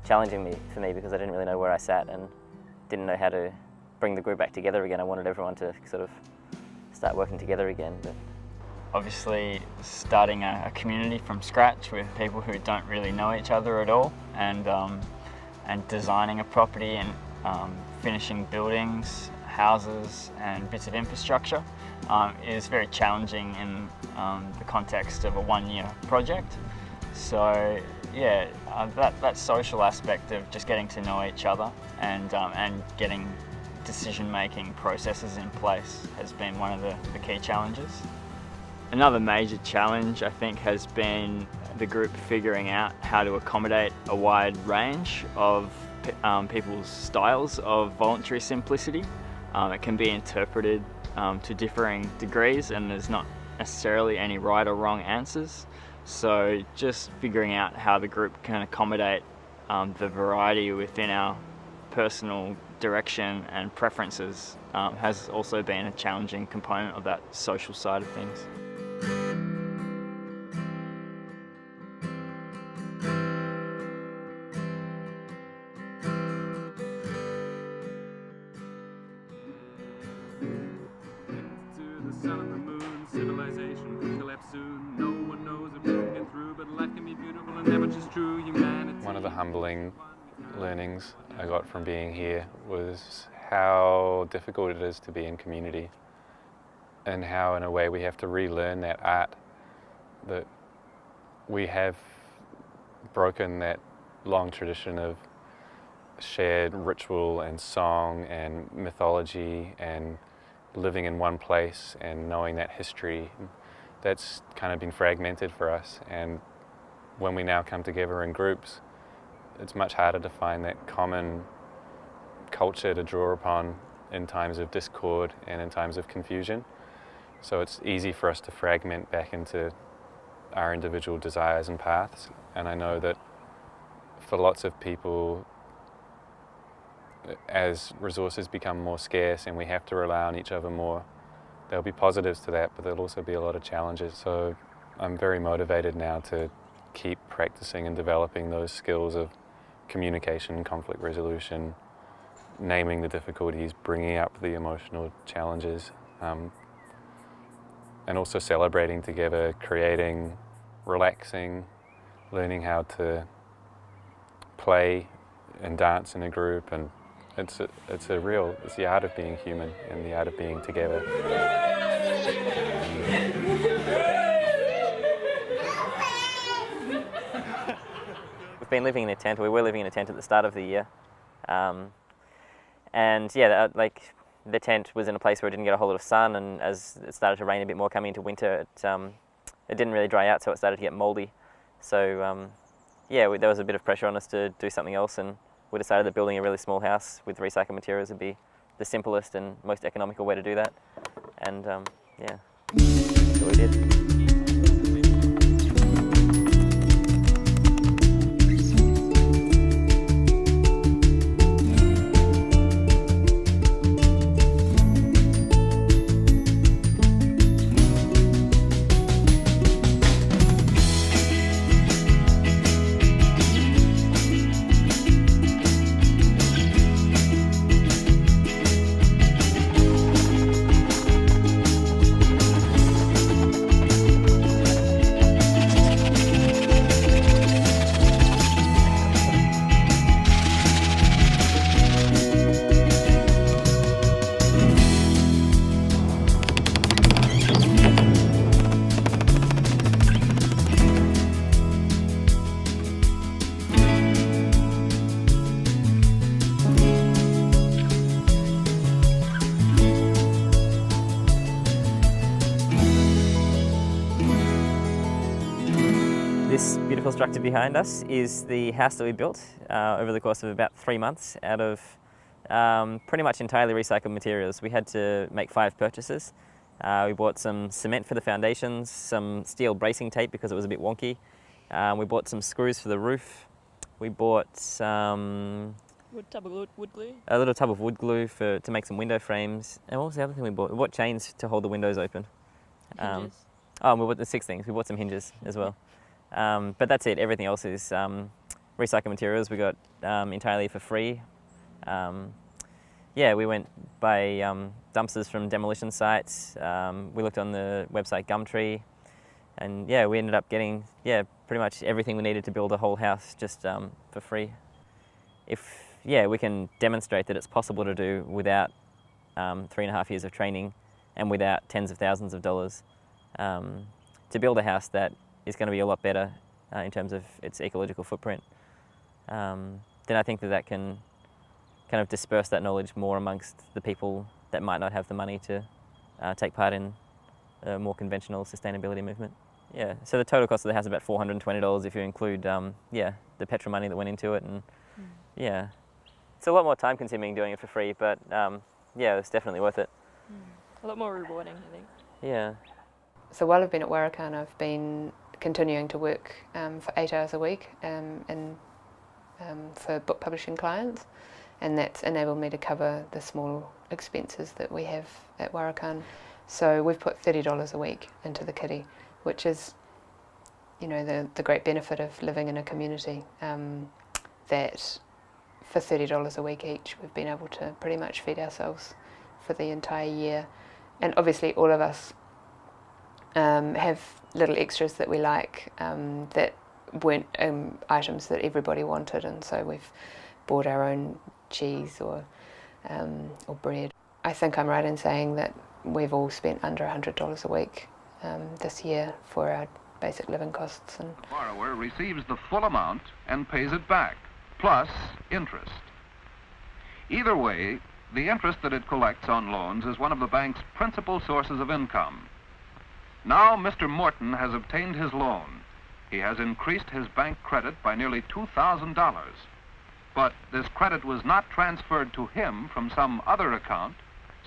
challenging for me because I didn't really know where I sat and didn't know how to bring the group back together again. I wanted everyone to sort of start working together again. But obviously, starting a community from scratch with people who don't really know each other at all, and designing a property and finishing buildings, houses and bits of infrastructure is very challenging in the context of a one-year project. So yeah, that social aspect of just getting to know each other and getting decision-making processes in place has been one of the key challenges. Another major challenge, I think, has been the group figuring out how to accommodate a wide range of people's styles of voluntary simplicity. It can be interpreted to differing degrees, and there's not necessarily any right or wrong answers. So just figuring out how the group can accommodate the variety within our personal direction and preferences has also been a challenging component of that social side of things. One of the humbling learnings I got from being here was how difficult it is to be in community, and how in a way we have to relearn that art, that we have broken that long tradition of shared ritual and song and mythology and living in one place and knowing that history. That's kind of been fragmented for us, and when we now come together in groups, it's much harder to find that common culture to draw upon in times of discord and in times of confusion. So it's easy for us to fragment back into our individual desires and paths. And I know that for lots of people, as resources become more scarce and we have to rely on each other more, there'll be positives to that, but there'll also be a lot of challenges. So I'm very motivated now to keep practicing and developing those skills of communication, conflict resolution, naming the difficulties, bringing up the emotional challenges, and also celebrating together, creating, relaxing, learning how to play and dance in a group, and it's the art of being human and the art of being together. We've been living in a tent. We were living in a tent at the start of the year, and yeah, like the tent was in a place where it didn't get a whole lot of sun, and as it started to rain a bit more coming into winter, it didn't really dry out, so it started to get mouldy. So yeah, there was a bit of pressure on us to do something else, and we decided that building a really small house with recycled materials would be the simplest and most economical way to do that. And yeah, that's what we did. This beautiful structure behind us is the house that we built over the course of about 3 months out of pretty much entirely recycled materials. We had to make 5 purchases. We bought some cement for the foundations, some steel bracing tape because it was a bit wonky. We bought some screws for the roof. We bought some wood glue. A little tub of wood glue to make some window frames. And what was the other thing we bought? We bought chains to hold the windows open. Hinges. We bought the 6 things. We bought some hinges as well. But that's it. Everything else is recycled materials. We got entirely for free. Yeah, we went by dumpsters from demolition sites. We looked on the website Gumtree, and yeah, we ended up getting pretty much everything we needed to build a whole house just for free. If we can demonstrate that it's possible to do without 3.5 years of training and without tens of thousands of dollars, to build a house that is going to be a lot better in terms of its ecological footprint, then I think that can kind of disperse that knowledge more amongst the people that might not have the money to take part in a more conventional sustainability movement. Yeah, so the total cost of the house is about $420 if you include the petrol money that went into it, and yeah, it's a lot more time consuming doing it for free, but yeah, it's definitely worth it. A lot more rewarding, I think. Yeah. So while I've been at Warrakan, I've been continuing to work for 8 hours a week for book publishing clients, and that's enabled me to cover the small expenses that we have at Warrakan. So we've put $30 a week into the kitty, which is, you know, the great benefit of living in a community, that for $30 a week each we've been able to pretty much feed ourselves for the entire year. And obviously all of us have little extras that we like that weren't items that everybody wanted, and so we've bought our own cheese or bread. I think I'm right in saying that we've all spent under $100 a week this year for our basic living costs. And the borrower receives the full amount and pays it back, plus interest. Either way, the interest that it collects on loans is one of the bank's principal sources of income. Now Mr. Morton has obtained his loan. He has increased his bank credit by nearly $2,000. But this credit was not transferred to him from some other account,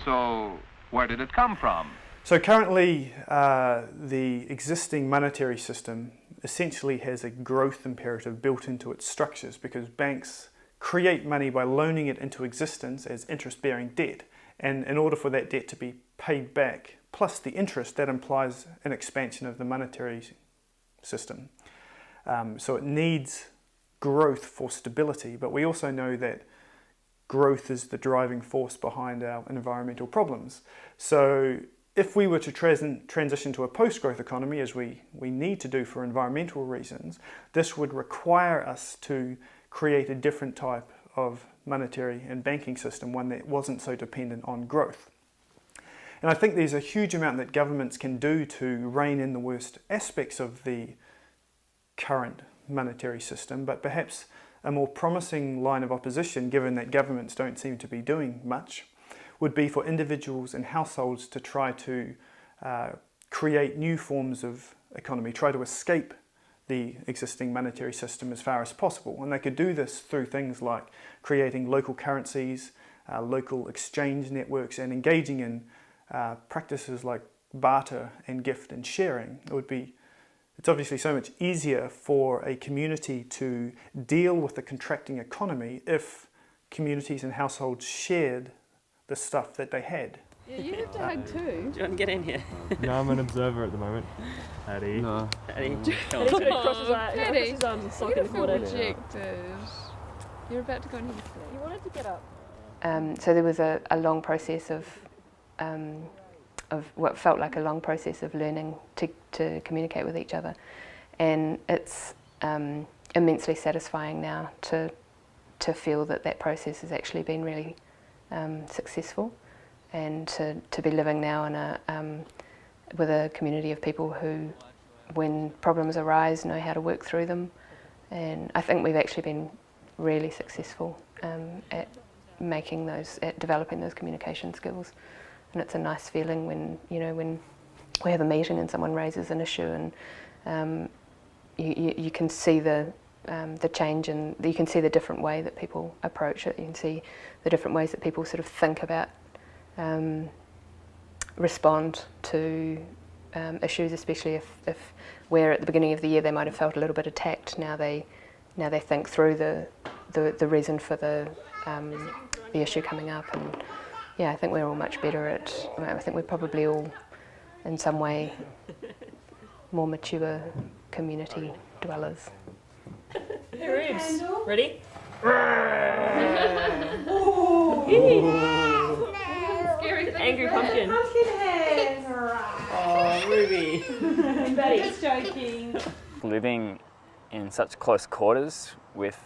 so where did it come from? So currently the existing monetary system essentially has a growth imperative built into its structures, because banks create money by loaning it into existence as interest-bearing debt. And in order for that debt to be paid back, plus the interest, that implies an expansion of the monetary system. So it needs growth for stability, but we also know that growth is the driving force behind our environmental problems. So if we were to transition to a post-growth economy, as we need to do for environmental reasons, this would require us to create a different type of monetary and banking system, one that wasn't so dependent on growth. And I think there's a huge amount that governments can do to rein in the worst aspects of the current monetary system, but perhaps a more promising line of opposition, given that governments don't seem to be doing much, would be for individuals and households to try to create new forms of economy, try to escape the existing monetary system as far as possible. And they could do this through things like creating local currencies, local exchange networks, and engaging in practices like barter and gift and sharing. It's obviously so much easier for a community to deal with the contracting economy if communities and households shared the stuff that they had. Yeah, you have to hug too. Do you want to get in here? No, I'm an observer at the moment. Paddy. No. Paddy. He's going to cross his arms and sock in the corner. Rejected. You're about to go and have a sleep. You wanted to get up. So there was a long process of what felt like a long process of learning to communicate with each other, and it's immensely satisfying now to feel that process has actually been really successful, and to be living now in with a community of people who, when problems arise, know how to work through them. And I think we've actually been really successful at developing those communication skills. And it's a nice feeling when we have a meeting and someone raises an issue, and you can see the change, and you can see the different way that people approach it. You can see the different ways that people sort of think about, respond to issues, especially if where at the beginning of the year they might have felt a little bit attacked. Now they think through the reason for the issue coming up. And yeah, I think we're all much better I think we're probably all, in some way, more mature community dwellers. Hey, Rubes. Ready? Scary angry pumpkin. Oh, Ruby. Just joking. Living in such close quarters with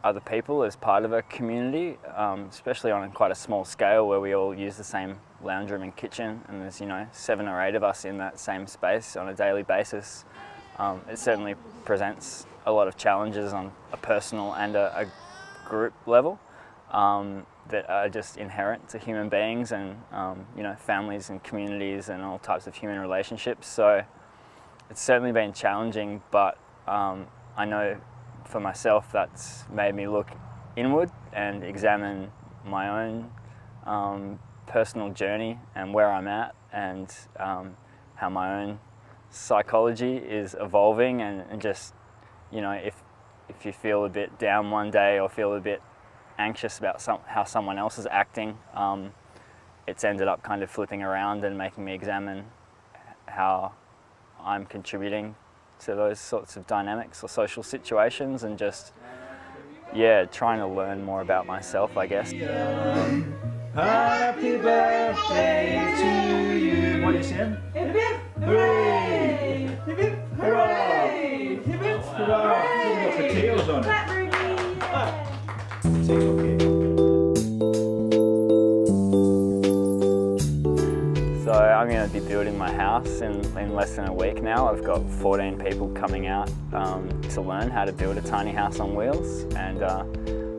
other people as part of a community, especially on quite a small scale where we all use the same lounge room and kitchen, and there's 7 or 8 of us in that same space on a daily basis. It certainly presents a lot of challenges on a personal and a group level that are just inherent to human beings and families and communities and all types of human relationships. So it's certainly been challenging, but I know for myself that's made me look inward and examine my own personal journey and where I'm at, and how my own psychology is evolving, and just if you feel a bit down one day or feel a bit anxious about how someone else is acting, it's ended up kind of flipping around and making me examine how I'm contributing to those sorts of dynamics or social situations, and just trying to learn more about myself, I guess. Happy birthday to you. What are you saying? Hip hip hooray! Hip hip hooray! Hip hip hooray! You've got potatoes on it. Clap, Ruby! So I'm going to be building my house in less than a week now. I've got 14 people coming out to learn how to build a tiny house on wheels, and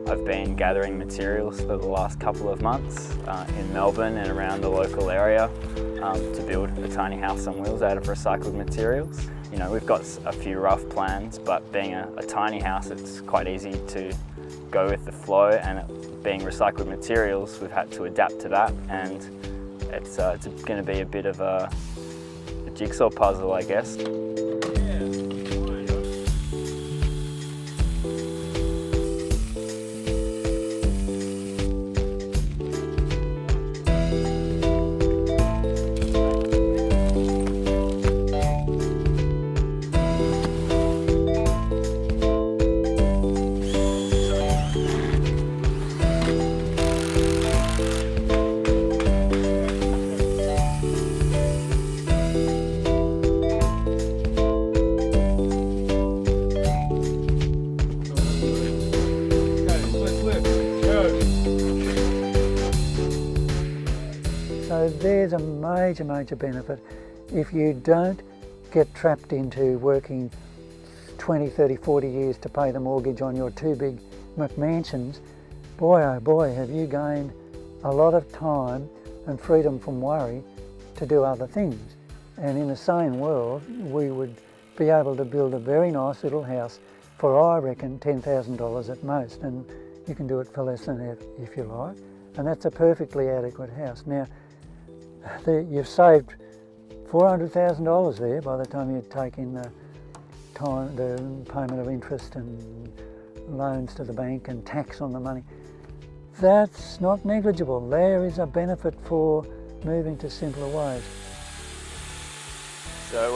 I've been gathering materials for the last couple of months in Melbourne and around the local area to build a tiny house on wheels out of recycled materials. We've got a few rough plans, but being a tiny house, it's quite easy to go with the flow, and it being recycled materials, we've had to adapt to that, and it's going to be a bit of a jigsaw puzzle, I guess. So there's a major, major benefit. If you don't get trapped into working 20, 30, 40 years to pay the mortgage on your two big McMansions, boy oh boy, have you gained a lot of time and freedom from worry to do other things. And in a sane world, we would be able to build a very nice little house for, I reckon, $10,000 at most, and you can do it for less than that if you like, and that's a perfectly adequate house. Now, you've saved $400,000 there by the time you take in the payment of interest and loans to the bank and tax on the money. That's not negligible. There is a benefit for moving to simpler ways. So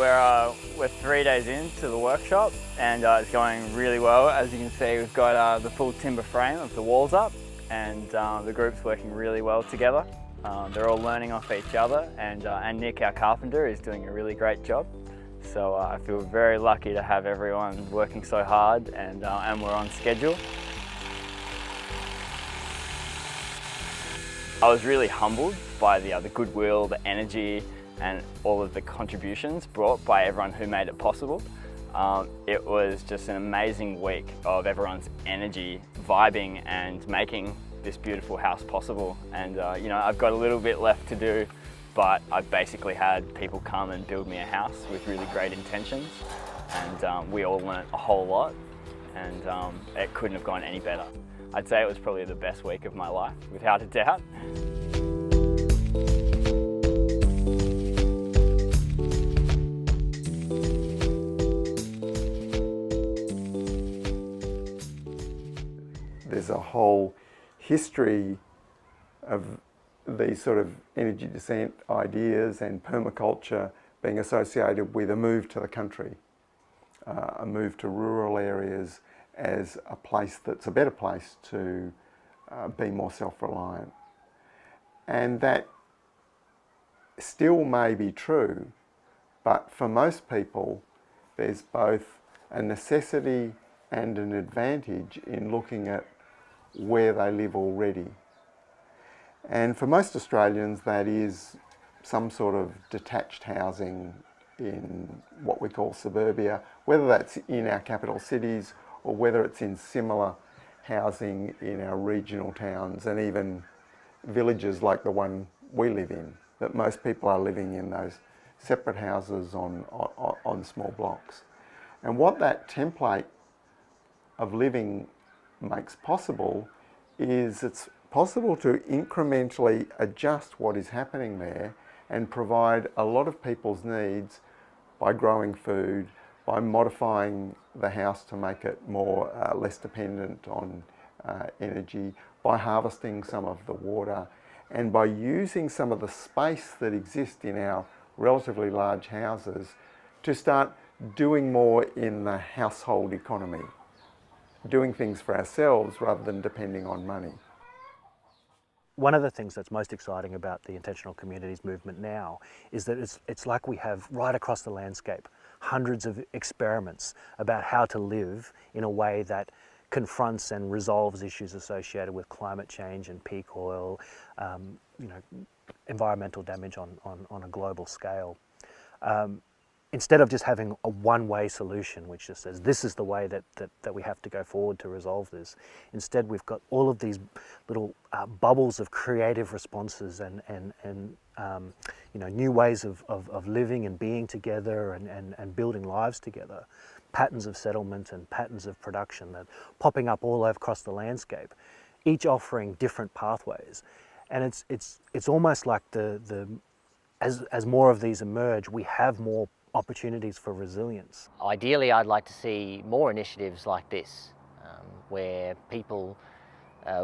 we're 3 days into the workshop and it's going really well. As you can see, we've got the full timber frame of the walls up, and the group's working really well together. They're all learning off each other, and Nick, our carpenter, is doing a really great job. So I feel very lucky to have everyone working so hard, and we're on schedule. I was really humbled by the goodwill, the energy, and all of the contributions brought by everyone who made it possible. It was just an amazing week of everyone's energy, vibing and making this beautiful house possible. And you know, I've got a little bit left to do, but I've basically had people come and build me a house with really great intentions, and we all learnt a whole lot, and it couldn't have gone any better. I'd say it was probably the best week of my life, without a doubt. There's a whole history of these sort of energy descent ideas and permaculture being associated with a move to the country, a move to rural areas as a place that's a better place to be more self-reliant. And that still may be true, but for most people there's both a necessity and an advantage in looking at where they live already. And for most Australians, that is some sort of detached housing in what we call suburbia, whether that's in our capital cities or whether it's in similar housing in our regional towns and even villages like the one we live in, that most people are living in those separate houses on small blocks. And what that template of living makes possible is it's possible to incrementally adjust what is happening there and provide a lot of people's needs by growing food, by modifying the house to make it more less dependent on energy, by harvesting some of the water, and by using some of the space that exists in our relatively large houses to start doing more in the household economy, doing things for ourselves rather than depending on money. One of the things that's most exciting about the intentional communities movement now is that it's like we have right across the landscape hundreds of experiments about how to live in a way that confronts and resolves issues associated with climate change and peak oil, you know, environmental damage on a global scale. Instead of just having a one-way solution which just says this is the way that we have to go forward to resolve this, instead we've got all of these little bubbles of creative responses and you know, new ways of living and being together and building lives together, patterns of settlement and patterns of production that popping up all across the landscape, each offering different pathways. And it's almost like as more of these emerge, we have more opportunities for resilience. Ideally, I'd like to see more initiatives like this, where people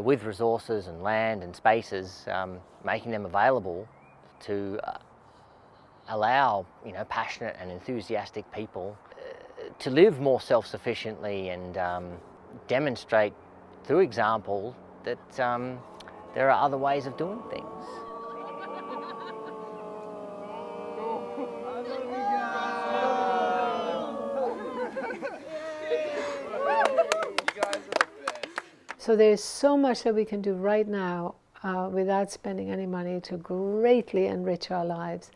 with resources and land and spaces, making them available to allow, you know, passionate and enthusiastic people to live more self-sufficiently and demonstrate through example that there are other ways of doing things. So there's so much that we can do right now without spending any money to greatly enrich our lives.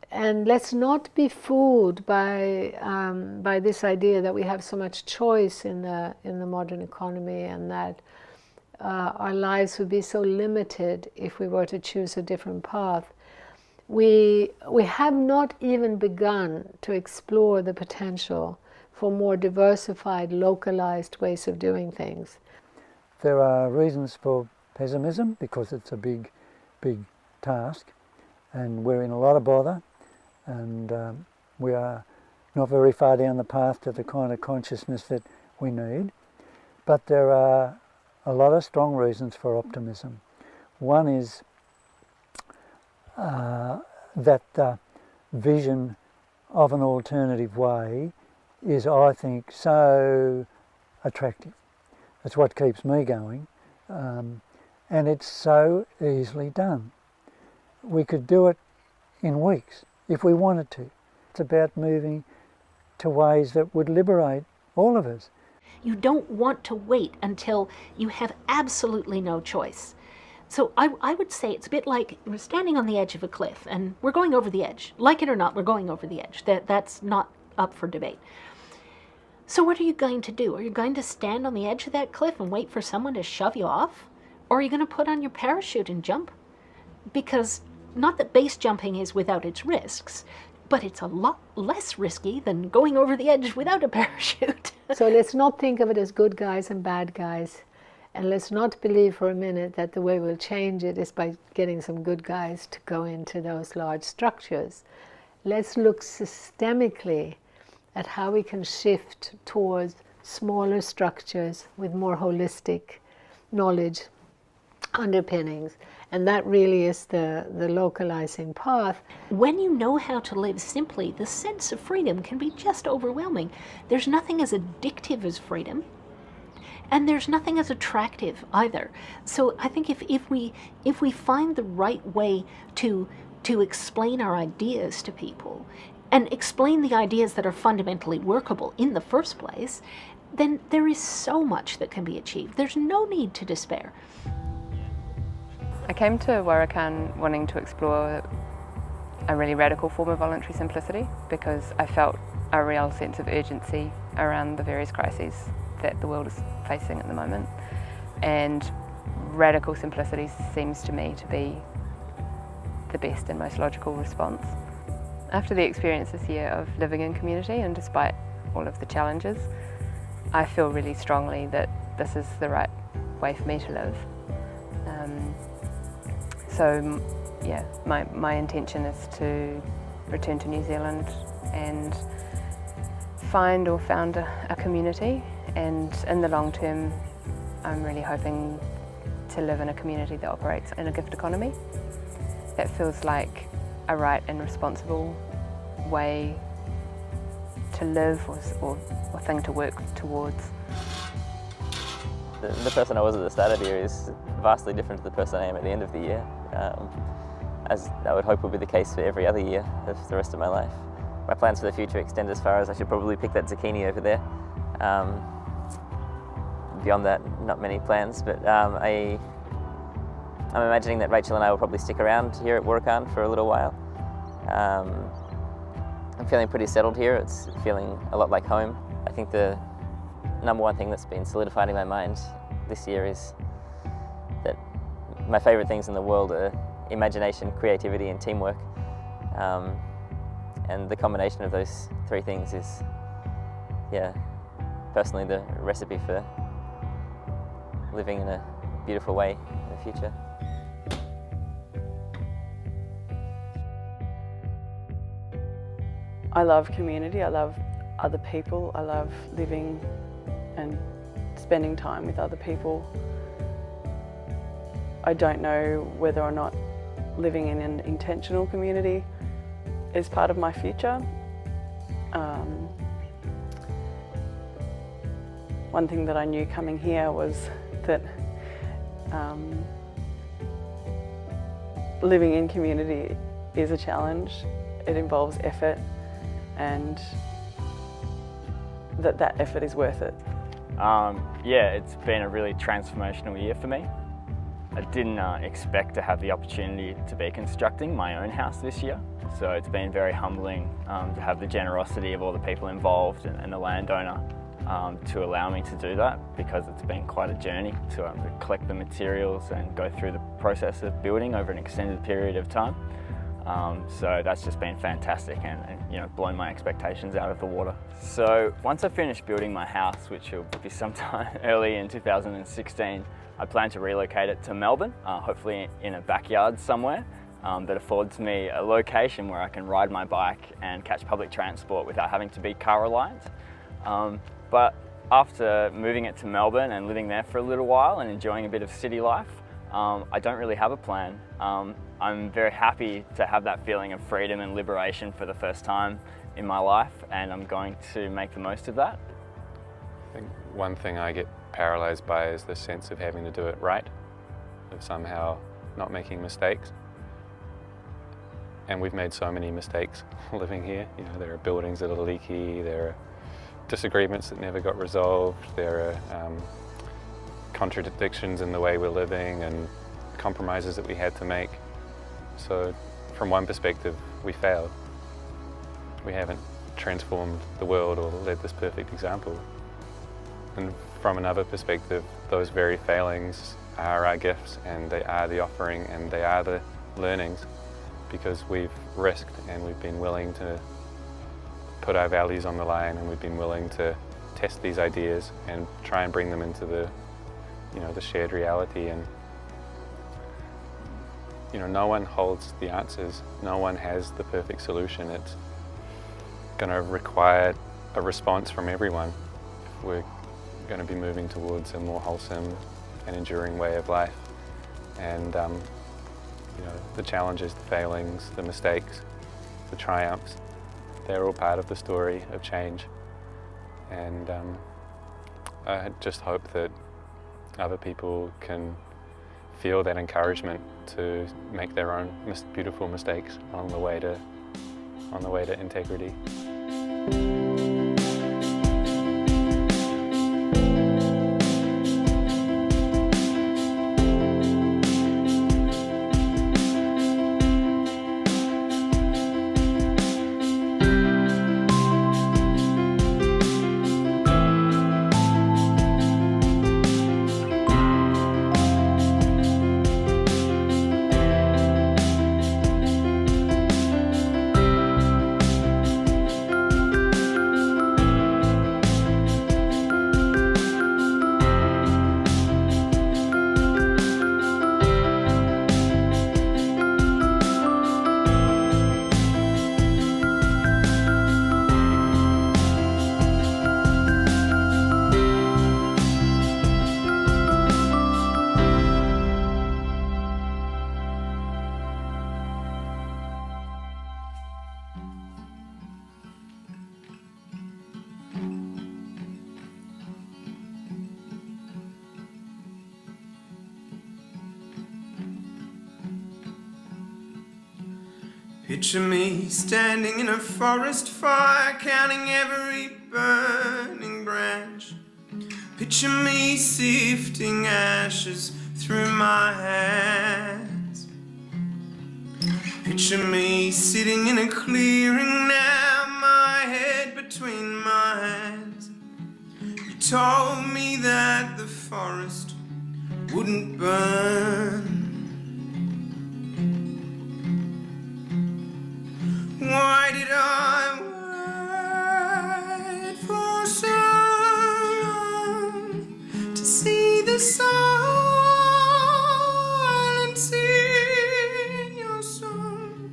And let's not be fooled by this idea that we have so much choice in the modern economy, and that our lives would be so limited if we were to choose a different path. We have not even begun to explore the potential for more diversified, localized ways of doing things. There are reasons for pessimism because it's a big task, and we're in a lot of bother, and we are not very far down the path to the kind of consciousness that we need. But there are a lot of strong reasons for optimism. One is that the vision of an alternative way is, I think, so attractive. It's what keeps me going, and it's so easily done. We could do it in weeks if we wanted to. It's about moving to ways that would liberate all of us. You don't want to wait until you have absolutely no choice. So I would say it's a bit like we're standing on the edge of a cliff and we're going over the edge. Like it or not, we're going over the edge. That's not up for debate. So what are you going to do? Are you going to stand on the edge of that cliff and wait for someone to shove you off? Or are you going to put on your parachute and jump? Because not that base jumping is without its risks, but it's a lot less risky than going over the edge without a parachute. So let's not think of it as good guys and bad guys. And let's not believe for a minute that the way we'll change it is by getting some good guys to go into those large structures. Let's look systemically at how we can shift towards smaller structures with more holistic knowledge underpinnings. And that really is the localizing path. When you know how to live simply, the sense of freedom can be just overwhelming. There's nothing as addictive as freedom, and there's nothing as attractive either. So I think if we find the right way to explain our ideas to people, and explain the ideas that are fundamentally workable in the first place, then there is so much that can be achieved. There's no need to despair. I came to Warakhan wanting to explore a really radical form of voluntary simplicity because I felt a real sense of urgency around the various crises that the world is facing at the moment. And radical simplicity seems to me to be the best and most logical response. After the experience this year of living in community, and despite all of the challenges, I feel really strongly that this is the right way for me to live. So yeah, my intention is to return to New Zealand and find or found a community, and in the long term I'm really hoping to live in a community that operates in a gift economy. That feels like a right and responsible way to live or thing to work towards. The person I was at the start of the year is vastly different to the person I am at the end of the year, as I would hope will be the case for every other year of the rest of my life. My plans for the future extend as far as I should probably pick that zucchini over there. Beyond that, not many plans, but I'm imagining that Rachel and I will probably stick around here at Warakhan for a little while. I'm feeling pretty settled here. It's feeling a lot like home. I think the number one thing that's been solidified in my mind this year is that my favourite things in the world are imagination, creativity and teamwork. And the combination of those three things is, yeah, personally the recipe for living in a beautiful way in the future. I love community, I love other people, I love living and spending time with other people. I don't know whether or not living in an intentional community is part of my future. One thing that I knew coming here was that living in community is a challenge. It involves effort, and that effort is worth it. Yeah, it's been a really transformational year for me. I didn't expect to have the opportunity to be constructing my own house this year, so it's been very humbling to have the generosity of all the people involved and the landowner to allow me to do that, because it's been quite a journey to collect the materials and go through the process of building over an extended period of time. So that's just been fantastic and you know, blown my expectations out of the water. So once I finish building my house, which will be sometime early in 2016, I plan to relocate it to Melbourne, hopefully in a backyard somewhere that affords me a location where I can ride my bike and catch public transport without having to be car reliant. But after moving it to Melbourne and living there for a little while and enjoying a bit of city life, I don't really have a plan. I'm very happy to have that feeling of freedom and liberation for the first time in my life, and I'm going to make the most of that. I think one thing I get paralysed by is the sense of having to do it right, of somehow not making mistakes. And we've made so many mistakes living here. You know, there are buildings that are leaky, there are disagreements that never got resolved, there are contradictions in the way we're living and compromises that we had to make. So from one perspective, we failed. We haven't transformed the world or led this perfect example. And from another perspective, those very failings are our gifts, and they are the offering, and they are the learnings, because we've risked and we've been willing to put our values on the line, and we've been willing to test these ideas and try and bring them into the, you know, the shared reality. And you know, no one holds the answers, no one has the perfect solution. It's going to require a response from everyone if we're going to be moving towards a more wholesome and enduring way of life. And you know, the challenges, the failings, the mistakes, the triumphs, they're all part of the story of change. And I just hope that other people can feel that encouragement to make their own beautiful mistakes on the way to integrity. Picture me standing in a forest fire, counting every burning branch. Picture me sifting ashes through my hands. Picture me sitting in a clearing now, my head between my hands. You told me that the forest wouldn't burn. Why did I wait for so long to see the silence in your song?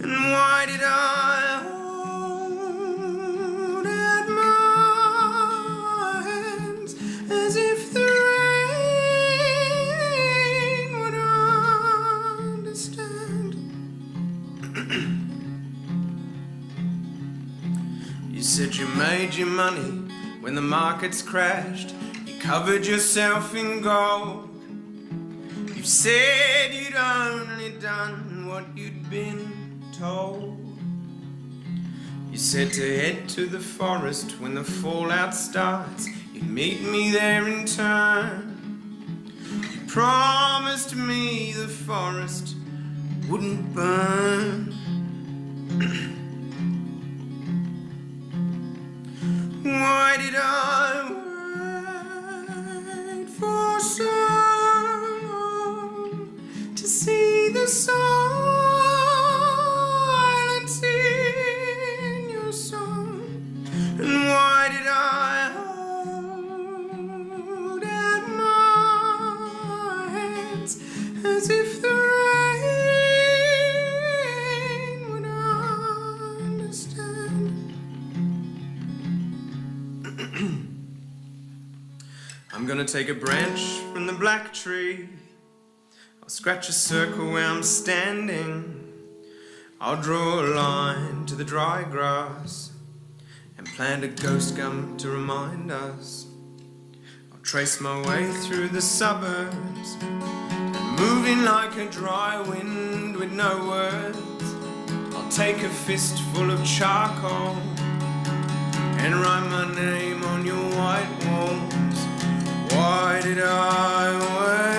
And why did I hold out my hands as if the rain would understand? You said you made your money when the markets crashed. You covered yourself in gold. You said you'd only done what you'd been told. You said to head to the forest when the fallout starts. You'd meet me there in turn. You promised me the forest wouldn't burn. Why did I wait for so long to see the silence in your song? And why did I hold out my hands as if the rain would understand? I'm gonna take a branch from the black tree. I'll scratch a circle where I'm standing. I'll draw a line to the dry grass and plant a ghost gum to remind us. I'll trace my way through the suburbs, moving like a dry wind with no words. I'll take a fistful of charcoal and write my name on your white walls. Why did I wait?